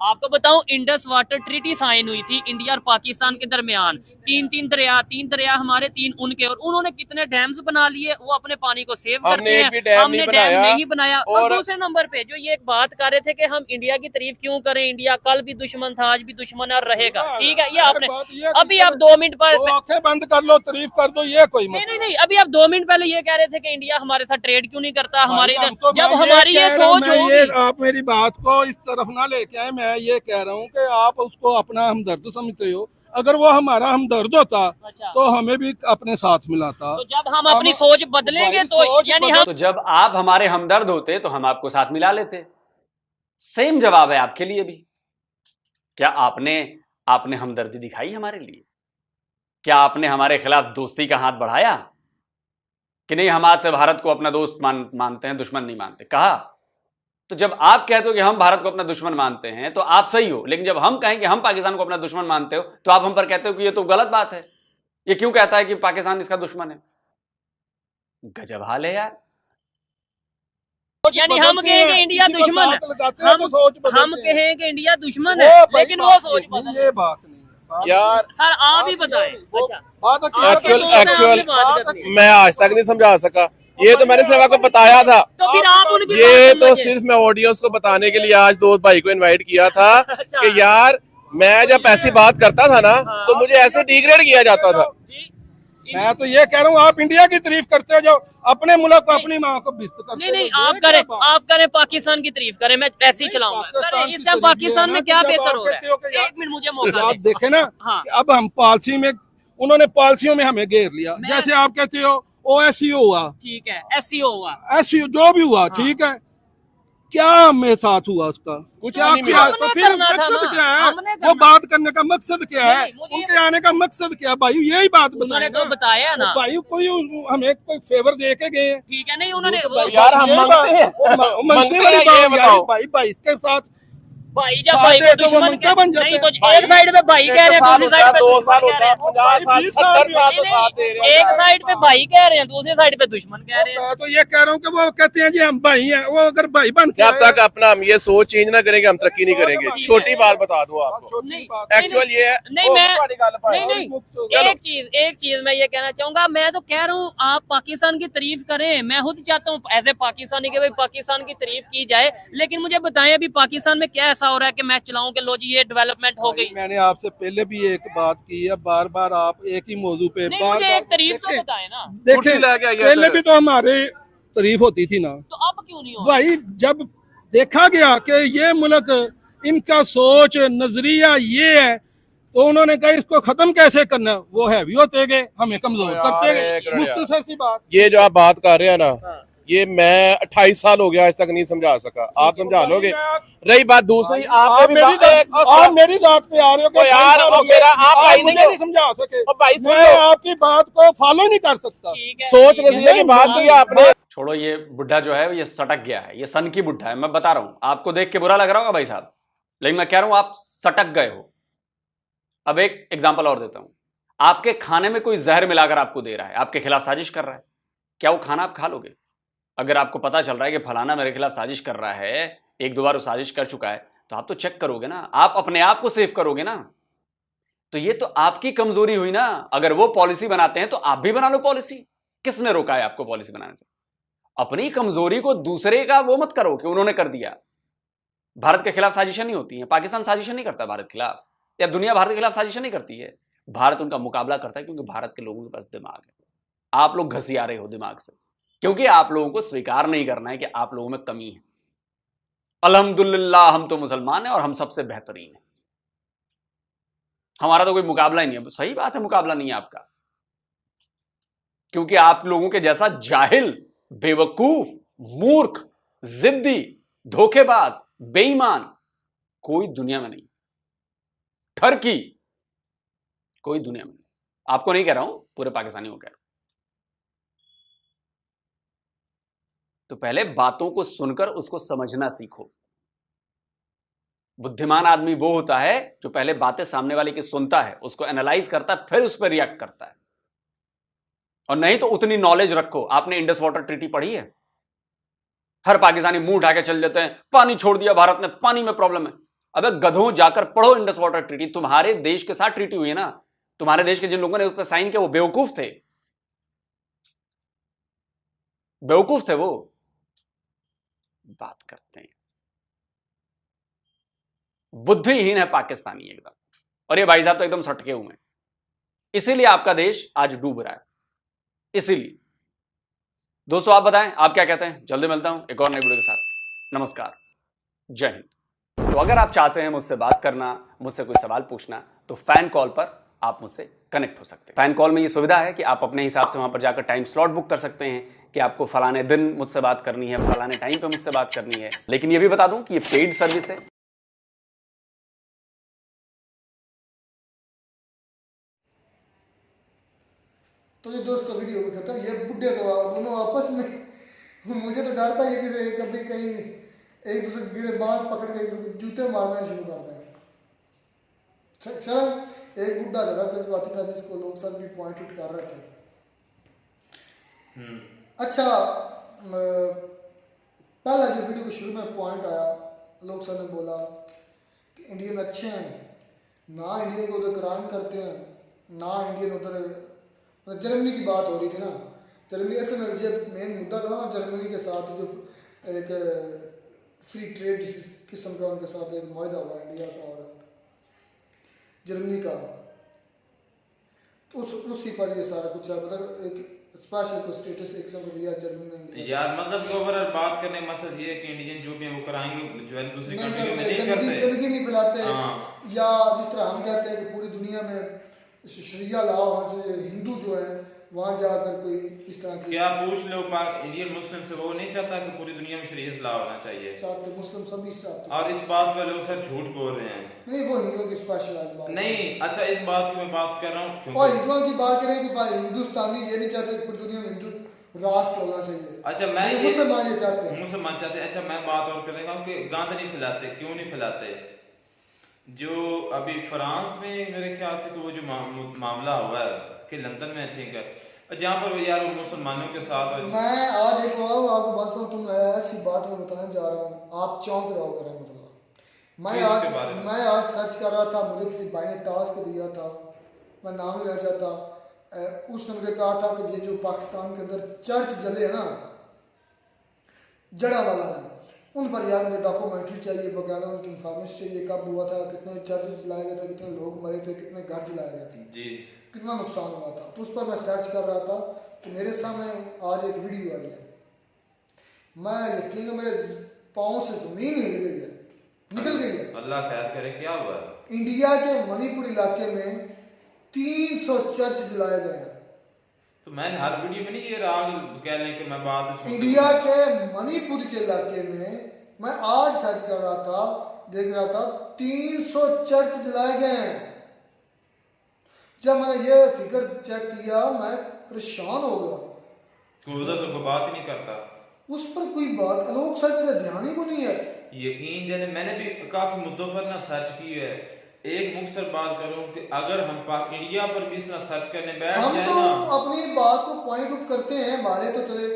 आपको बताऊं, इंडस वाटर ट्रीटी साइन हुई थी इंडिया और पाकिस्तान के दरमियान। तीन दरिया हमारे, 3 उनके, और उन्होंने कितने डैम्स बना लिए, वो अपने पानी को सेव करते हैं, हमने डैम नहीं बनाया। और दूसरे नंबर पे जो ये एक बात कर रहे थे कि हम इंडिया की तारीफ क्यों करें, इंडिया कल भी दुश्मन था, आज भी दुश्मन और रहेगा, ठीक है, ये आपने अभी आप 2 मिनट पर आंखें बंद कर लो, तारीफ कर दो, ये कोई नहीं, अभी आप 2 मिनट पहले ये कह रहे थे कि इंडिया हमारे साथ ट्रेड क्यों नहीं करता हमारे इधर, जब हमारी ये सोच होगी। आप मेरी बात को इस तरफ ना लेके आए, मैं ये कह रहा हूँ कि आप उसको अपना हमदर्द समझते हो, अगर वो हमारा हमदर्द होता तो हमें भी अपने साथ मिलाता। तो जब हम अपनी सोच बदलेंगे तो यानी हम, तो जब आप हमारे हमदर्द होते तो हम आपको साथ मिला लेते। सेम जवाब है आपके लिए भी। क्या आपने हमदर्दी दिखाई हमारे लिए? क्या आपने हमारे खिलाफ दोस्ती का हाथ बढ़ाया कि नहीं, हम आज से भारत को अपना दोस्त मानते हैं, दुश्मन नहीं मानते? कहा। तो जब आप कहते हो कि हम भारत को अपना दुश्मन मानते हैं तो आप सही हो, लेकिन जब हम कहें कि हम पाकिस्तान को अपना दुश्मन मानते हो तो आप हम पर कहते हो कि ये तो गलत बात है, ये क्यों कहता है कि पाकिस्तान इसका दुश्मन है? गजब हाल है यार। यानी हम कहेंगे इंडिया दुश्मन है, हम कहेंगे इंडिया दुश्मन है, लेकिन वो सोच बदल। ये बात नहीं यार, सर आप ही बताएं। अच्छा, एक्चुअल मैं आज तक नहीं समझा सका, ये तो मैंने सिर्फ आपको बताया था। तो फिर आप उनकी ये तो सिर्फ मैं ऑडियंस को बताने के लिए आज दोस्त भाई को इनवाइट किया था कि यार मैं जब ऐसी बात करता था ना तो मुझे ऐसे डिग्रेड किया जाता था। मैं तो ये कह रहा हूँ, आप इंडिया की तारीफ करते हो जो अपने मुल्क को, अपनी माँ को बिस्त करते हो। नहीं, आप करें पाकिस्तान की तारीफ करें, मैं ऐसे ही चलाऊंगा। इस टाइम पाकिस्तान में क्या बेहतर हो रहा है? 1 मिनट मुझे मौका आप देखे ना, अब हम पॉलिसी में, उन्होंने पॉलिसियों में हमें घेर लिया। जैसे आप कहते हो OSCO हुआ, ठीक है, SCO हुआ, SCO जो भी हुआ, ठीक है, क्या हमें साथ हुआ उसका कुछ क्या नहीं किया? मिला। तो फिर मकसद क्या है? वो बात करने का मकसद क्या है? उनके आने का मकसद क्या है? भाई यही बात उन्होंने तो बताया ना भाई, कोई हमें कोई फेवर दे के गए, ठीक है, नहीं उन्होंने यार हम मांगते हैं, मंगते हैं, ये बताओ भाई इसके साथ भाई, जब भाई को दुश्मन नहीं तो एक साइड पे भाई कह रहे हैं, दूसरी साइड पे 2 साल होता है, 50 साल, 70 साल तो साथ दे रहे हैं। एक साइड पे भाई कह रहे हैं, दूसरी साइड पे दुश्मन कह रहे हैं। मैं तो ये कह रहा हूँ कि वो कहते हैं जी हम भाई हैं, वो अगर भाई बनते जब तक अपना हम ये सोच चेंज ना करेंगे हम तरक्की नहीं करेंगे। छोटी बात बता दूं आपको, एक्चुअल ये है। नहीं, एक चीज मैं ये कहना चाहूंगा, मैं तो कह रहा हूँ आप पाकिस्तान की तारीफ करें, मैं खुद चाहता हूँ एज ए पाकिस्तानी के भाई पाकिस्तान की तारीफ की जाए, लेकिन मुझे बताएं अभी पाकिस्तान में क्या ऐसा हो रहा है कि मैं चलाऊं कि लो जी ये डेवलपमेंट हो गई। मैंने आपसे पहले भी एक बात की है, बार बार आप एक ही मौजू पे मुझे एक तारीफ तो बताएं ना। देखिए पहले भी तो हमारे तारीफ होती थी ना, तो अब क्यों नहीं हो? भाई जब देखा गया कि ये मुल्क, इनका सोच नजरिया ये है, तो उन्होंने कहा इसको खत्म कैसे करना, वो हैवी होते गए, हमें कमजोर करते गए। मुख्तसर सी बात, ये जो आप बात कर रहे हैं ना, ये मैं 28 साल हो गया आज तक नहीं समझा सका, आप समझा लोगे। रही बात दूसरी, आप मेरी बात पे आ रहे हो यार, आप भाई नहीं समझा सके, भाई मैं आपकी बात को फॉलो नहीं कर सकता। सोच नजरिए की बात की आपने। छोड़ो, ये बुढ़ा जो है ये सटक गया है, ये सन की बुढ़ा है। मैं बता रहा हूं, आपको देख के बुरा लग रहा होगा भाई साहब, लेकिन मैं कह रहा हूं आप सटक गए हो। अब एक एग्जांपल और देता हूं, आपके खाने में कोई जहर मिलाकर आपको दे रहा है, आपके खिलाफ साजिश कर रहा है, क्या वो खाना आप खा लोगे? अगर आपको पता चल रहा है कि फलाना मेरे खिलाफ साजिश कर रहा है, 1-2 बार वो साजिश कर चुका है, तो आप तो चेक करोगे ना, आप अपने आप को सेव करोगे ना। तो ये तो आपकी कमजोरी हुई ना। अगर वो पॉलिसी बनाते हैं तो आप भी बना लो पॉलिसी। किसने रोका है आपको पॉलिसी बनाने से? अपनी कमजोरी को दूसरे का वो मत करो कि उन्होंने कर दिया। भारत के खिलाफ साजिशें नहीं होती हैं, पाकिस्तान साजिशें नहीं करता भारत के खिलाफ, या दुनिया भारत के खिलाफ साजिशें नहीं करती है। भारत उनका मुकाबला करता है क्योंकि भारत के लोगों के पास दिमाग है। आप लोग घसिया रहे हो दिमाग से, क्योंकि आप लोगों को स्वीकार नहीं करना है कि आप लोगों में कमी है। अल्हम्दुलिल्लाह हम तो मुसलमान हैं और हम सबसे बेहतरीन हैं, हमारा तो कोई मुकाबला ही नहीं है। सही बात है, मुकाबला नहीं है आपका, क्योंकि आप लोगों के जैसा जाहिल, बेवकूफ, मूर्ख, जिद्दी, धोखेबाज, बेईमान कोई दुनिया में नहीं, ठरकी कोई दुनिया में नहीं। आपको नहीं कह रहा हूं, पूरे पाकिस्तानियों को कह रहा हूं। तो पहले बातों को सुनकर उसको समझना सीखो। बुद्धिमान आदमी वो होता है जो पहले बातें सामने वाले की सुनता है, उसको एनालाइज करता है, फिर उस पर रिएक्ट करता है। और नहीं तो उतनी नॉलेज रखो। आपने इंडस वाटर ट्रीटी पढ़ी है? हर पाकिस्तानी मुंह उठा के चल जाते हैं, पानी छोड़ दिया भारत ने, पानी में प्रॉब्लम है। अबे गधों, जाकर पढ़ो इंडस वाटर ट्रीटी। तुम्हारे देश के साथ ट्रीटी हुई है ना, तुम्हारे देश के जिन लोगों ने उस पर साइन किया वो बेवकूफ थे, बेवकूफ थे वो। बात करते हैं, बुद्धिहीन है पाकिस्तानी एकदम। और ये भाई साहब तो एकदम सटके हुए हैं, इसीलिए आपका देश आज डूब रहा है। इसीलिए दोस्तों आप बताएं, आप क्या कहते हैं? जल्दी मिलता हूं एक और नई वीडियो के साथ। नमस्कार, जय हिंद। तो अगर आप चाहते हैं मुझसे बात करना, मुझसे कोई सवाल पूछना, तो फैन कॉल पर आप मुझसे कनेक्ट हो सकते हैं। फैन कॉल में ये सुविधा है कि आप अपने हिसाब से वहां पर जाकर टाइम स्लॉट बुक कर सकते हैं कि आपको फलाने दिन मुझसे बात करनी है, फलाने टाइम पे मुझसे बात करनी है। लेकिन ये भी बता दूं कि ये पेड सर्विस है। तो ये दोस्तों वीडियो को खत्म। ये बुढ़े तो दोनों आपस में, मुझे तो डरता है कि कभी कहीं एक दूसरे गिरे बांध पकड़ के एक दूसरे जूते मारना शुरू कर दें। चल एक बुढ़ा ज्यादा जज्बाती था जिसको लोग सब भी पॉइंट आउट कर रहे थे। अच्छा, पहला जो वीडियो के शुरू में पॉइंट आया, लोग सब ने बोला कि इंडियन अच्छे हैं ना, इंडियन को उधर क्राइम करते हैं ना, इंडियन उधर जर्मनी की बात हो रही थी ना। जर्मनी असल में ये मेन मुद्दा था ना, जर्मनी के साथ जो एक फ्री ट्रेड किस्म का उनके साथ एक मुआहदा हुआ इंडिया का और जर्मनी का, तो उसी पर ये सारा कुछ है। मतलब एक स्पेशल को स्टेटस एक समय दिया जर्मनी ने यार। मतलब ओवरऑल बात करने का मकसद ये है कि इंडियन जो भी है वो कराएंगे, जो है दूसरी कंट्री में नहीं करते, गंदगी नहीं फैलाते। या जिस तरह हम कहते हैं कि पूरी दुनिया में शरिया लॉ होना चाहिए, हिंदू जो है वहाँ जाकर कोई इस तरह की, क्या पूछ लो इंडियन मुस्लिम से, वो नहीं चाहता कि पूरी दुनिया में शरीयत लॉ होना चाहिए। चाहते मुस्लिम सभी चाहते। और इस बात पर लोग सर झूठ बोल रहे हैं। नहीं, वो हिंदुओं की स्पेशल बात नहीं। अच्छा, इस बात की मैं बात कर रहा हूँ और हिंदुओं की बात करें कि हिंदुस्तानी ये नहीं चाहते कि पूरी दुनिया में हिंदू राष्ट्र होना चाहिए। अच्छा, मैं मुसलमान ये चाहते हैं, मुसलमान चाहते हैं। अच्छा, मैं बात और करेगा कि गांद नहीं फैलाते, क्यों नहीं फैलाते? जो अभी फ्रांस में मेरे ख्याल से तो वो जो मामला हुआ है कि लंदन में आई थिंक, जहाँ पर यार मुसलमानों के साथ, मैं आज एक और आपको बात करूँ, तुम ऐसी बात में बताने जा रहा हूँ, आप चौंक जाओगे रहमतुल्लाह। मैं आज सर्च कर रहा था, मुझे किसी भाई ने टास्क दिया था, मैं नाम नहीं लेना चाहता, उसने मुझे कहा था कि ये जो पाकिस्तान के अंदर चर्च जले ना जड़ा वाला में, उन पर यार मुझे डॉक्यूमेंट्री चाहिए, बकायदा उनकी इंफॉर्मेशन चाहिए, कब हुआ था, कितने चर्च जलाए गए थे, कितने लोग मरे थे, कितने घर जलाए गए थे जी, कितना नुकसान हुआ था। तो उस पर मैं सर्च कर रहा था, तो मेरे सामने आज एक वीडियो आई है। मैं यकीन मेरे पाँव से जमीन हिल गई है, निकल गई है। अल्लाह खैर करे। क्या हुआ? इंडिया के मणिपुर इलाके में 300 चर्च जलाए गए हैं। तो मैंने हर वीडियो में नहीं ये राग कह लें कि मैं बात इंडिया के मणिपुर के इलाके में मैं आज सर्च कर रहा था, देख रहा था 300 चर्च जलाए गए हैं। जब मैंने ये फिगर चेक किया मैं परेशान हो गया। उधर तो कोई बात ही नहीं करता उस पर, कोई बात लोग सर मेरा ध्यान ही को नहीं है। यकीन जाने मैंने भी काफी मुद्दों पर ना सर्च की है। एक मुख्तसर बात करूं कि अगर हम इंडिया पर भी इस तरह सर्च करने बैठ हम जाए तो ना, अपनी बात को पॉइंट आउट करते हैं। हमारे तो चले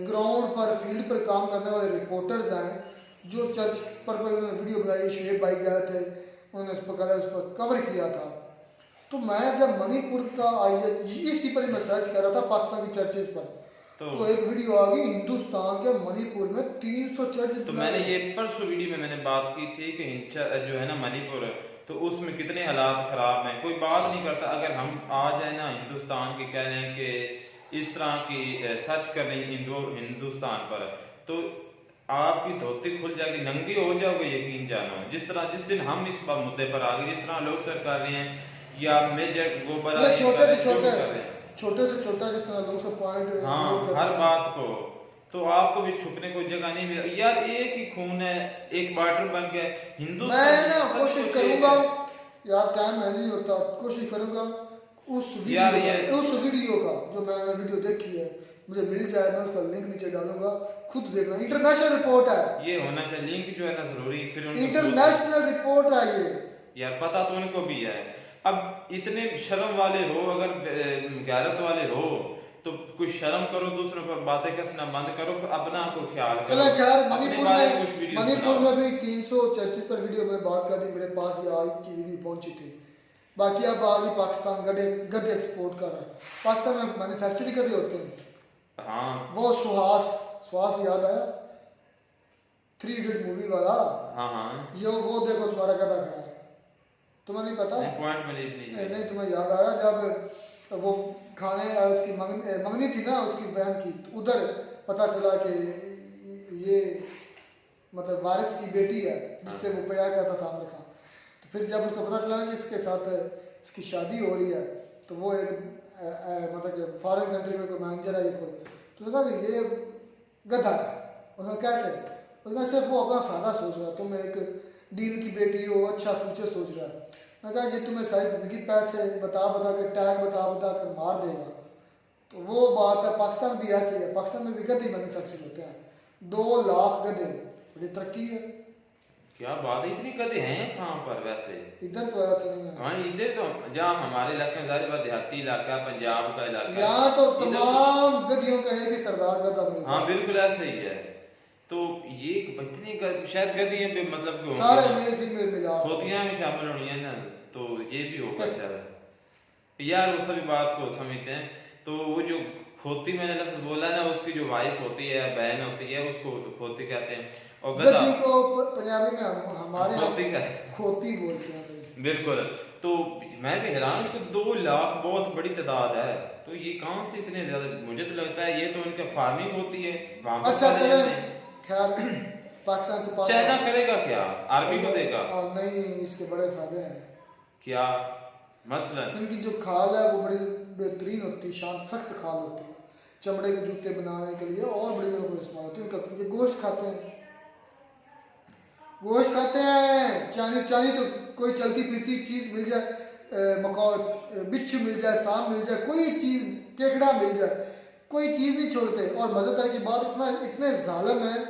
ग्राउंड पर फील्ड पर काम करने वाले रिपोर्टर्स हैं जो चर्च पर उन्होंने वीडियो बनाई, शुएब भाई गए थे, उन्होंने उस पर कवर किया था। तो मैं जब मणिपुर का इसी पर मैं सर्च कर रहा था पाकिस्तान की चर्चेज पर, तो एक वीडियो आ गई हिंदुस्तान के मणिपुर में 300 चर्च। तो मैंने ये परसों वीडियो में मैंने बात की थी कि जो है ना मणिपुर, तो उसमें कितने हालात खराब हैं, कोई बात नहीं करता। अगर हम आ जाए ना हिंदुस्तान के, कह लें कि इस तरह की सर्च कर लें हिंदुस्तान पर, तो आपकी धोती खुल जाएगी, नंगे हो जाओगे, यकीन जानो। जिस दिन हम इस मुद्दे पर आ गए, जिस तरह लोग सर कर रहे हैं या मेजर गोबर छोटे से छोटा जिस तरह लोग सब पॉइंट, हाँ, हर बात को, तो आपको भी छुपने कोई जगह नहीं मिला। यार एक ही खून है, एक बॉर्डर बन गया हिंदुस्तान। मैं ना कोशिश करूंगा यार, टाइम नहीं होता, कोशिश करूंगा उस वीडियो का जो मैंने वीडियो देखी है मुझे मिल जाए, मैं उसका लिंक नीचे डालूंगा, खुद देखना। इंटरनेशनल रिपोर्ट है, ये होना चाहिए, लिंक जो है ना जरूरी, फिर इंटरनेशनल रिपोर्ट है ये। यार पता तो उनको भी है। अब इतने शर्म वाले हो, अगर गैरत वाले हो तो कुछ शर्म करो, दूसरों पर बातें कसना बंद करो, अपना को ख्याल करो। चलो खैर, अपने बारे में कुछ वीडियो मणिपुर में भी 334 पर वीडियो में बात कर दी, मेरे पास ये आज की वीडियो पहुंची थी। बाकी अब आगे पाकिस्तान गधे एक्सपोर्ट कर रहा है। पाकिस्तान में मैन्युफैक्चरिंग गधे होते हैं। हाँ वो सुहास याद आया, 3 इडियट मूवी वाला। हाँ जो वो देखो तुम्हारा गधा खड़ा है, तुम्हें नहीं पता? पॉइंट में नहीं तुम्हें याद आ रहा जब वो खाने उसकी मंगनी थी ना उसकी बहन की, तो उधर पता चला कि ये मतलब वारिस की बेटी है जिससे वो प्यार करता था आमिर खान। तो फिर जब उसको पता चला कि इसके साथ इसकी शादी हो रही है, तो वो एक मतलब फॉरेन कंट्री में कोई मैनेजर है ये कोई, तो उसने कहा कि ये गधा है। उसने कैसे? उसने सिर्फ वो अपना फ़ायदा सोच रहा है, तुम एक डीन की बेटी हो, अच्छा फ्यूचर सोच रहा है। मैं कहा ये तुम्हें सारी ज़िंदगी पैसे बता के टैग बता कर मार देगा। तो वो बात है, पाकिस्तान भी ऐसे है, पाकिस्तान में भी गधे मैन्युफैक्चर होते हैं, 2 लाख गधे, बड़ी तरक्की है। क्या बात है, इतनी गधे हैं कहाँ पर वैसे? इधर तो ऐसा नहीं है। हाँ इधर तो जहाँ हमारे इलाके में ज़ाहिर बात देहाती इलाका, पंजाब का इलाका, यहाँ तो तमाम गधियों का एक ही सरदार गधा मिलता है। हाँ बिल्कुल ऐसे ही है। तो ये इतनी शायद गधियाँ भी मतलब सारे मेल फीमेल मिला खोतियाँ भी शामिल होनी है ना, तो ये भी होगा शायद। यार वो सभी बात को समझते हैं। तो वो जो खोती मैंने लफ्ज बोला ना, उसकी जो वाइफ होती है, बहन होती है, उसको खोती कहते हैं। और गधी को पंजाबी में हमारे खोती खोती बोलते हैं। बिल्कुल। तो मैं भी हैरान कि 2 लाख बहुत बड़ी तादाद है, तो ये कहाँ से इतने ज्यादा? मुझे तो लगता है ये तो इनका फार्मिंग होती है वहाँ पर। अच्छा चले खैर, पाकिस्तान के पास चाइना करेगा क्या? आर्मी को देगा? नहीं, इसके बड़े फायदे हैं। क्या मसलन? इनकी जो खाल है वो बड़ी बेहतरीन होती है, शांत सख्त खाल होती है, चमड़े के जूते बनाने के लिए और बड़ी जगह पर इस्तेमाल होती है। इनका ये गोश्त खाते हैं, चाइनीज तो कोई चलती फिरती चीज़ मिल जाए, बिच्छू मिल जाए, सांप मिल जाए, कोई चीज़, केकड़ा मिल जाए, कोई चीज़ नहीं छोड़ते। और मज़ेदार की बात, इतने जालिम हैं,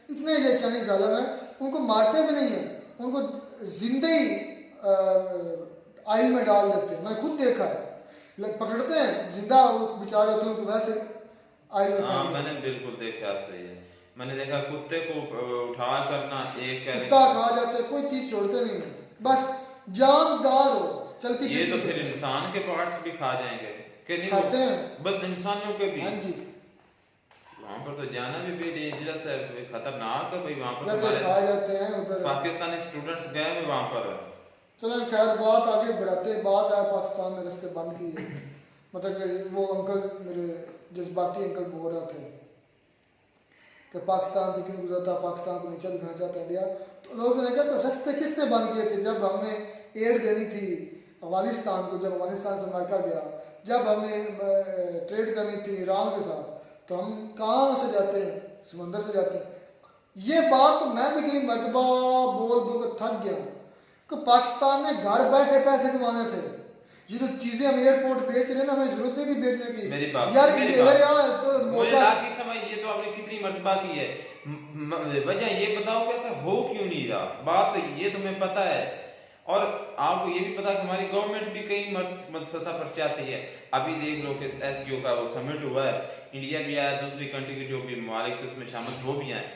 इतने ये चाइनीज जालिम हैं, उनको मारते भी नहीं है, उनको जिंदे ही आइल में डाल देते हैं। मैंने खुद देखा है, पकड़ते हैं जिंदा बेचारे होते हैं, उनको वैसे आइल में। हाँ मैंने बिल्कुल देखा, सही है। मैंने देखा कुत्ते को उठा करना, एक कुत्ता खा जाते, कोई चीज छोड़ते नहीं है, बस जानदार हो चलती। ये तो फिर इंसान के पार्ट्स भी खा जाएंगे कि नहीं? खाते हैं, बस इंसानों के भी। हाँ जी। वहाँ पर तो जाना भी डेंजरस है, खतरनाक है भाई। वहाँ पर तो खाए जाते हैं उधर। पाकिस्तानी स्टूडेंट्स गए हैं वहाँ पर। चलो खैर, बात आगे बढ़ाते हैं। बात है पाकिस्तान में रास्ते बंद किए, मतलब वो अंकल, मेरे जज्बाती अंकल बोल रहे थे कि पाकिस्तान से क्यों गुजरता, पाकिस्तान को नीचे दिखाना चाहता है इंडिया। तो लोगों ने कहा कि रास्ते किसने बंद किए थे? जब हमने एड देनी थी अफगानिस्तान को, जब अफगानिस्तान से अमेरिका गया, जब हमने ट्रेड करनी थी ईरान के साथ, तो हम कहाँ से जाते हैं? समंदर से जाते हैं। ये बात मैं भी कई मरतबा बोल थक गया कि पाकिस्तान में घर बैठे पैसे कमाने थे। ये जो चीजें हम एयरपोर्ट बेच रहे हैं ना, हमें जरूरत नहीं थी बेचने की। मेरी बात यार मेरी इंडिया बात। तो मुझे लाख की समझ, ये तो आपने कितनी मर्तबा की है। वजह ये बताओ कि ऐसा हो क्यों नहीं रहा? बात तो ये तुम्हें पता है, और आपको ये भी पता है कि हमारी गवर्नमेंट भी कई सतह पर चाहती है। अभी देख लो कि SCO का वो समिट हुआ है, इंडिया भी आया, दूसरी कंट्री के जो भी ममालिक थे उसमें शामिल वो भी आए।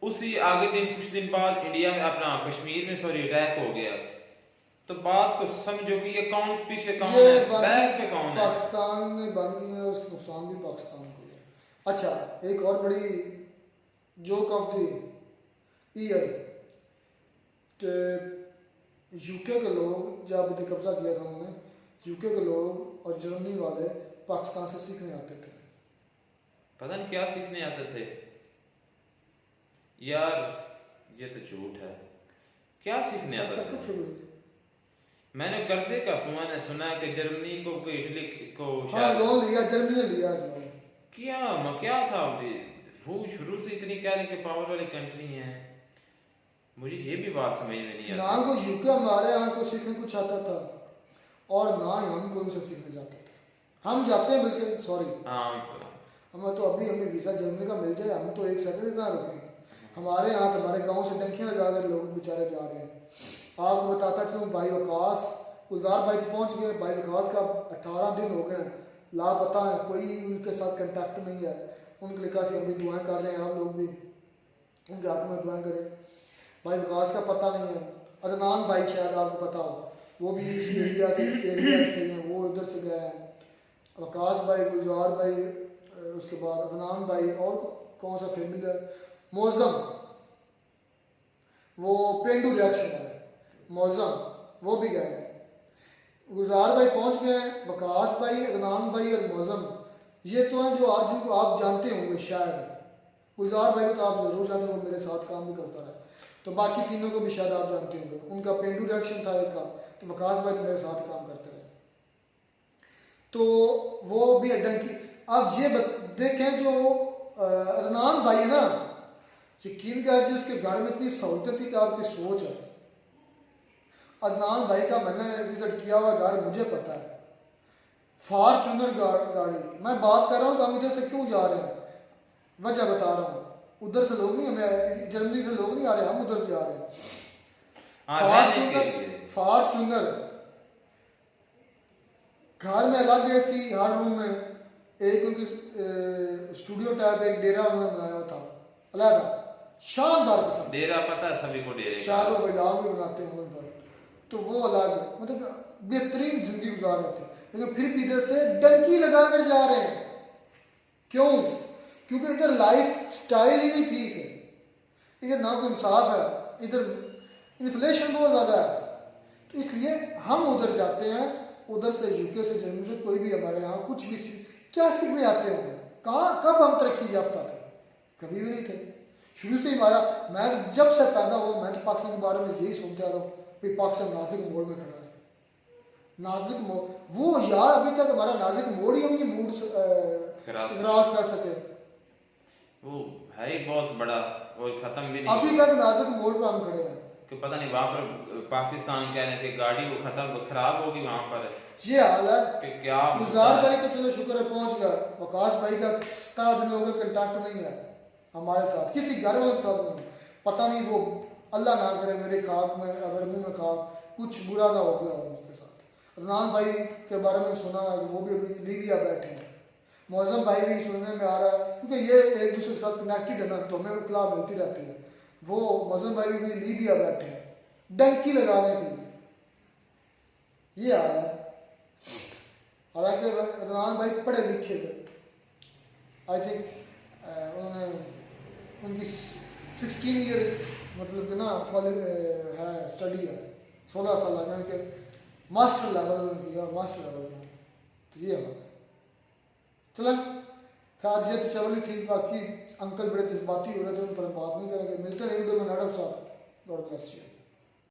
उसी आगे कुछ दिन बाद इंडिया में अपना कश्मीर में अटैक हो गया। तो बात को समझो कि ये कौन पीछे कौन है, बैक पे कौन है? पाकिस्तान ने बंद किया है, उसका नुकसान भी पाकिस्तान को है। अच्छा, एक और बड़ी जोक ऑफ द ईयर कि यूके के लोग जब उन्हें कब्जा किया था उन्होंने, यूके के लोग और जर्मनी वाले पाकिस्तान से सीखने आते थे। पता नहीं क्या सीखने आते थे यार, ये तो झूठ है। क्या सीखने आते थे? मैंने कर्जे का सुना है कि जर्मनी को इटली को लोन लिया, जर्मनी ने लिया क्या था? वो शुरू से इतनी कह रहे कि पावर वाली कंट्री है। मुझे ये भी बात समझ में नहीं आती। ना को यूके हमारे यहाँ को सीखने कुछ आता था, और ना ही हम को उनसे सीखने जाते थे। हम जाते हैं बल्कि सॉरी, हमें तो अभी हमें वीज़ा जर्मनी का मिल जाए, हम तो एक सेकंड ना रुकें। हमारे यहाँ तो हमारे गाँव से टंकियाँ लगा कर लोग बेचारे जा रहे हैं। आपको बताता चलूँ, भाई वकास गुलजार भाई तो पहुँच गए। भाई वकास का 18 दिन हो गए लापता हैं, कोई उनके साथ कंटेक्ट नहीं है। उनके लिए काफ़ी हम भी दुआएं कर रहे हैं, आप लोग भी उनके हाथ में दुआएं करें। भाई विकास का पता नहीं है, अदनान भाई शायद आपको पता हो, वो भी इस एरिया से हैं, वो इधर से गए हैं। विकास भाई, गुलजार भाई, उसके बाद अदनान भाई, और कौन सा फैमिली है, मौजम, वो पेंडू रिएक्शन वाले मौजम, वो भी गए हैं। गुलजार भाई पहुंच गए हैं, विकास भाई, अदनान भाई और मौजम, ये तो हैं जो आज जिनको आप जानते होंगे शायद। गुलजार भाई को तो आप जरूर जानते हो, वो मेरे साथ काम भी करता रहा। तो बाकी तीनों को भी शायद आप जानते होंगे, उनका पेंडू रिएक्शन था एक का, तो विकास भाई तो मेरे साथ काम करते रहे। तो वो भी डंकी। अब ये देखें जो अदनान भाई है ना, यकीन कर जी उसके घर में इतनी सहूलत थी कि आपकी सोच है। अदनान भाई का मैंने विजिट किया हुआ घर मुझे पता है, फॉर्च्यूनर गाड़ी। मैं बात कर रहा हूँ कि हम इधर से क्यों जा रहे हैं, वजह बता रहा हूँ। उधर से लोग नहीं, हमें जर्मनी से लोग नहीं आ रहे, हम उधर जा रहे हैं। फॉर्च्यूनर घर में अलग एसी, हर रूम में एक उनकी स्टूडियो टाइप एक डेरा उन्होंने बनाया हुआ था अलग, शानदार किस्म डेरा, पता है सभी को डेरे, शायद वो इलाज भी बनाते हैं उन पर, तो वो अलग मतलब बेहतरीन जिंदगी गुजार रहे थे। लेकिन फिर भी इधर से डंकी लगा कर जा रहे हैं, क्यों? क्योंकि इधर लाइफ स्टाइल ही नहीं ठीक है, इधर ना कोई इंसाफ है, इधर इन्फ्लेशन बहुत ज़्यादा है। तो इसलिए हम उधर जाते हैं, उधर से यूके से जर्मनी से कोई भी हमारे यहाँ कुछ भी क्या सीखने आते होंगे। कहाँ कब हम तरक्की याफ्ता थे? कभी भी नहीं थे। शुरू से ही हमारा, मैं जब से पैदा हुआ मैं तो पाकिस्तान के बारे में यही सुनते आ रहा हूँ कि पाकिस्तान नाजुक मोड़ में खड़ा है, नाजुक मोड़। वो यार अभी तक हमारा नाजुक मोड़ ही हम ये मूड क्रॉस कर सके, वो है ही बहुत बड़ा और खत्म भी नहीं। अभी तक नाजुक मोड़ पर हम खड़े हैं कि पता नहीं वहाँ पर पाकिस्तान कह रहे हैं कि गाड़ी वो खत्म खराब होगी वहाँ पर, ये हाल है कि क्या। गुलजार भाई तो चलो शुक्र है पहुंच गया, विकास भाई का 17 दिन हो गए कंटेक्ट नहीं है हमारे साथ, किसी घर वाले के साथ नहीं। पता नहीं वो अल्लाह ना करे मेरे खाक में अगर मुंह में खाक कुछ बुरा ना हो गया हो उसके साथ। अदनान भाई के बारे में सुना है वो भी अभी लीबिया बैठे हैं, मौजम भाई भी सुनने में आ रहा है क्योंकि ये एक दूसरे के साथ कनेक्टेड है ना, तो हमें इत्तला मिलती रहती है। वो मौजम भाई भी लीबिया बैठे हैं डंकी लगाने के लिए, ये आ रहा है। हालांकि अदनान भाई पढ़े लिखे थे, आई थिंक उन्होंने उनकी 16 ईयर मतलब कि ना है स्टडी है, 16 साल लगा के मास्टर लेवल में किया, मास्टर लेवल में। तो ये है चलो खैर, ये तो चवल ही ठीक। बाकी अंकल बड़े जज्बाती हो रहे थे, उन पर बात नहीं करेंगे। मिलते हैं वीडियो में नाटक साथ। God bless you.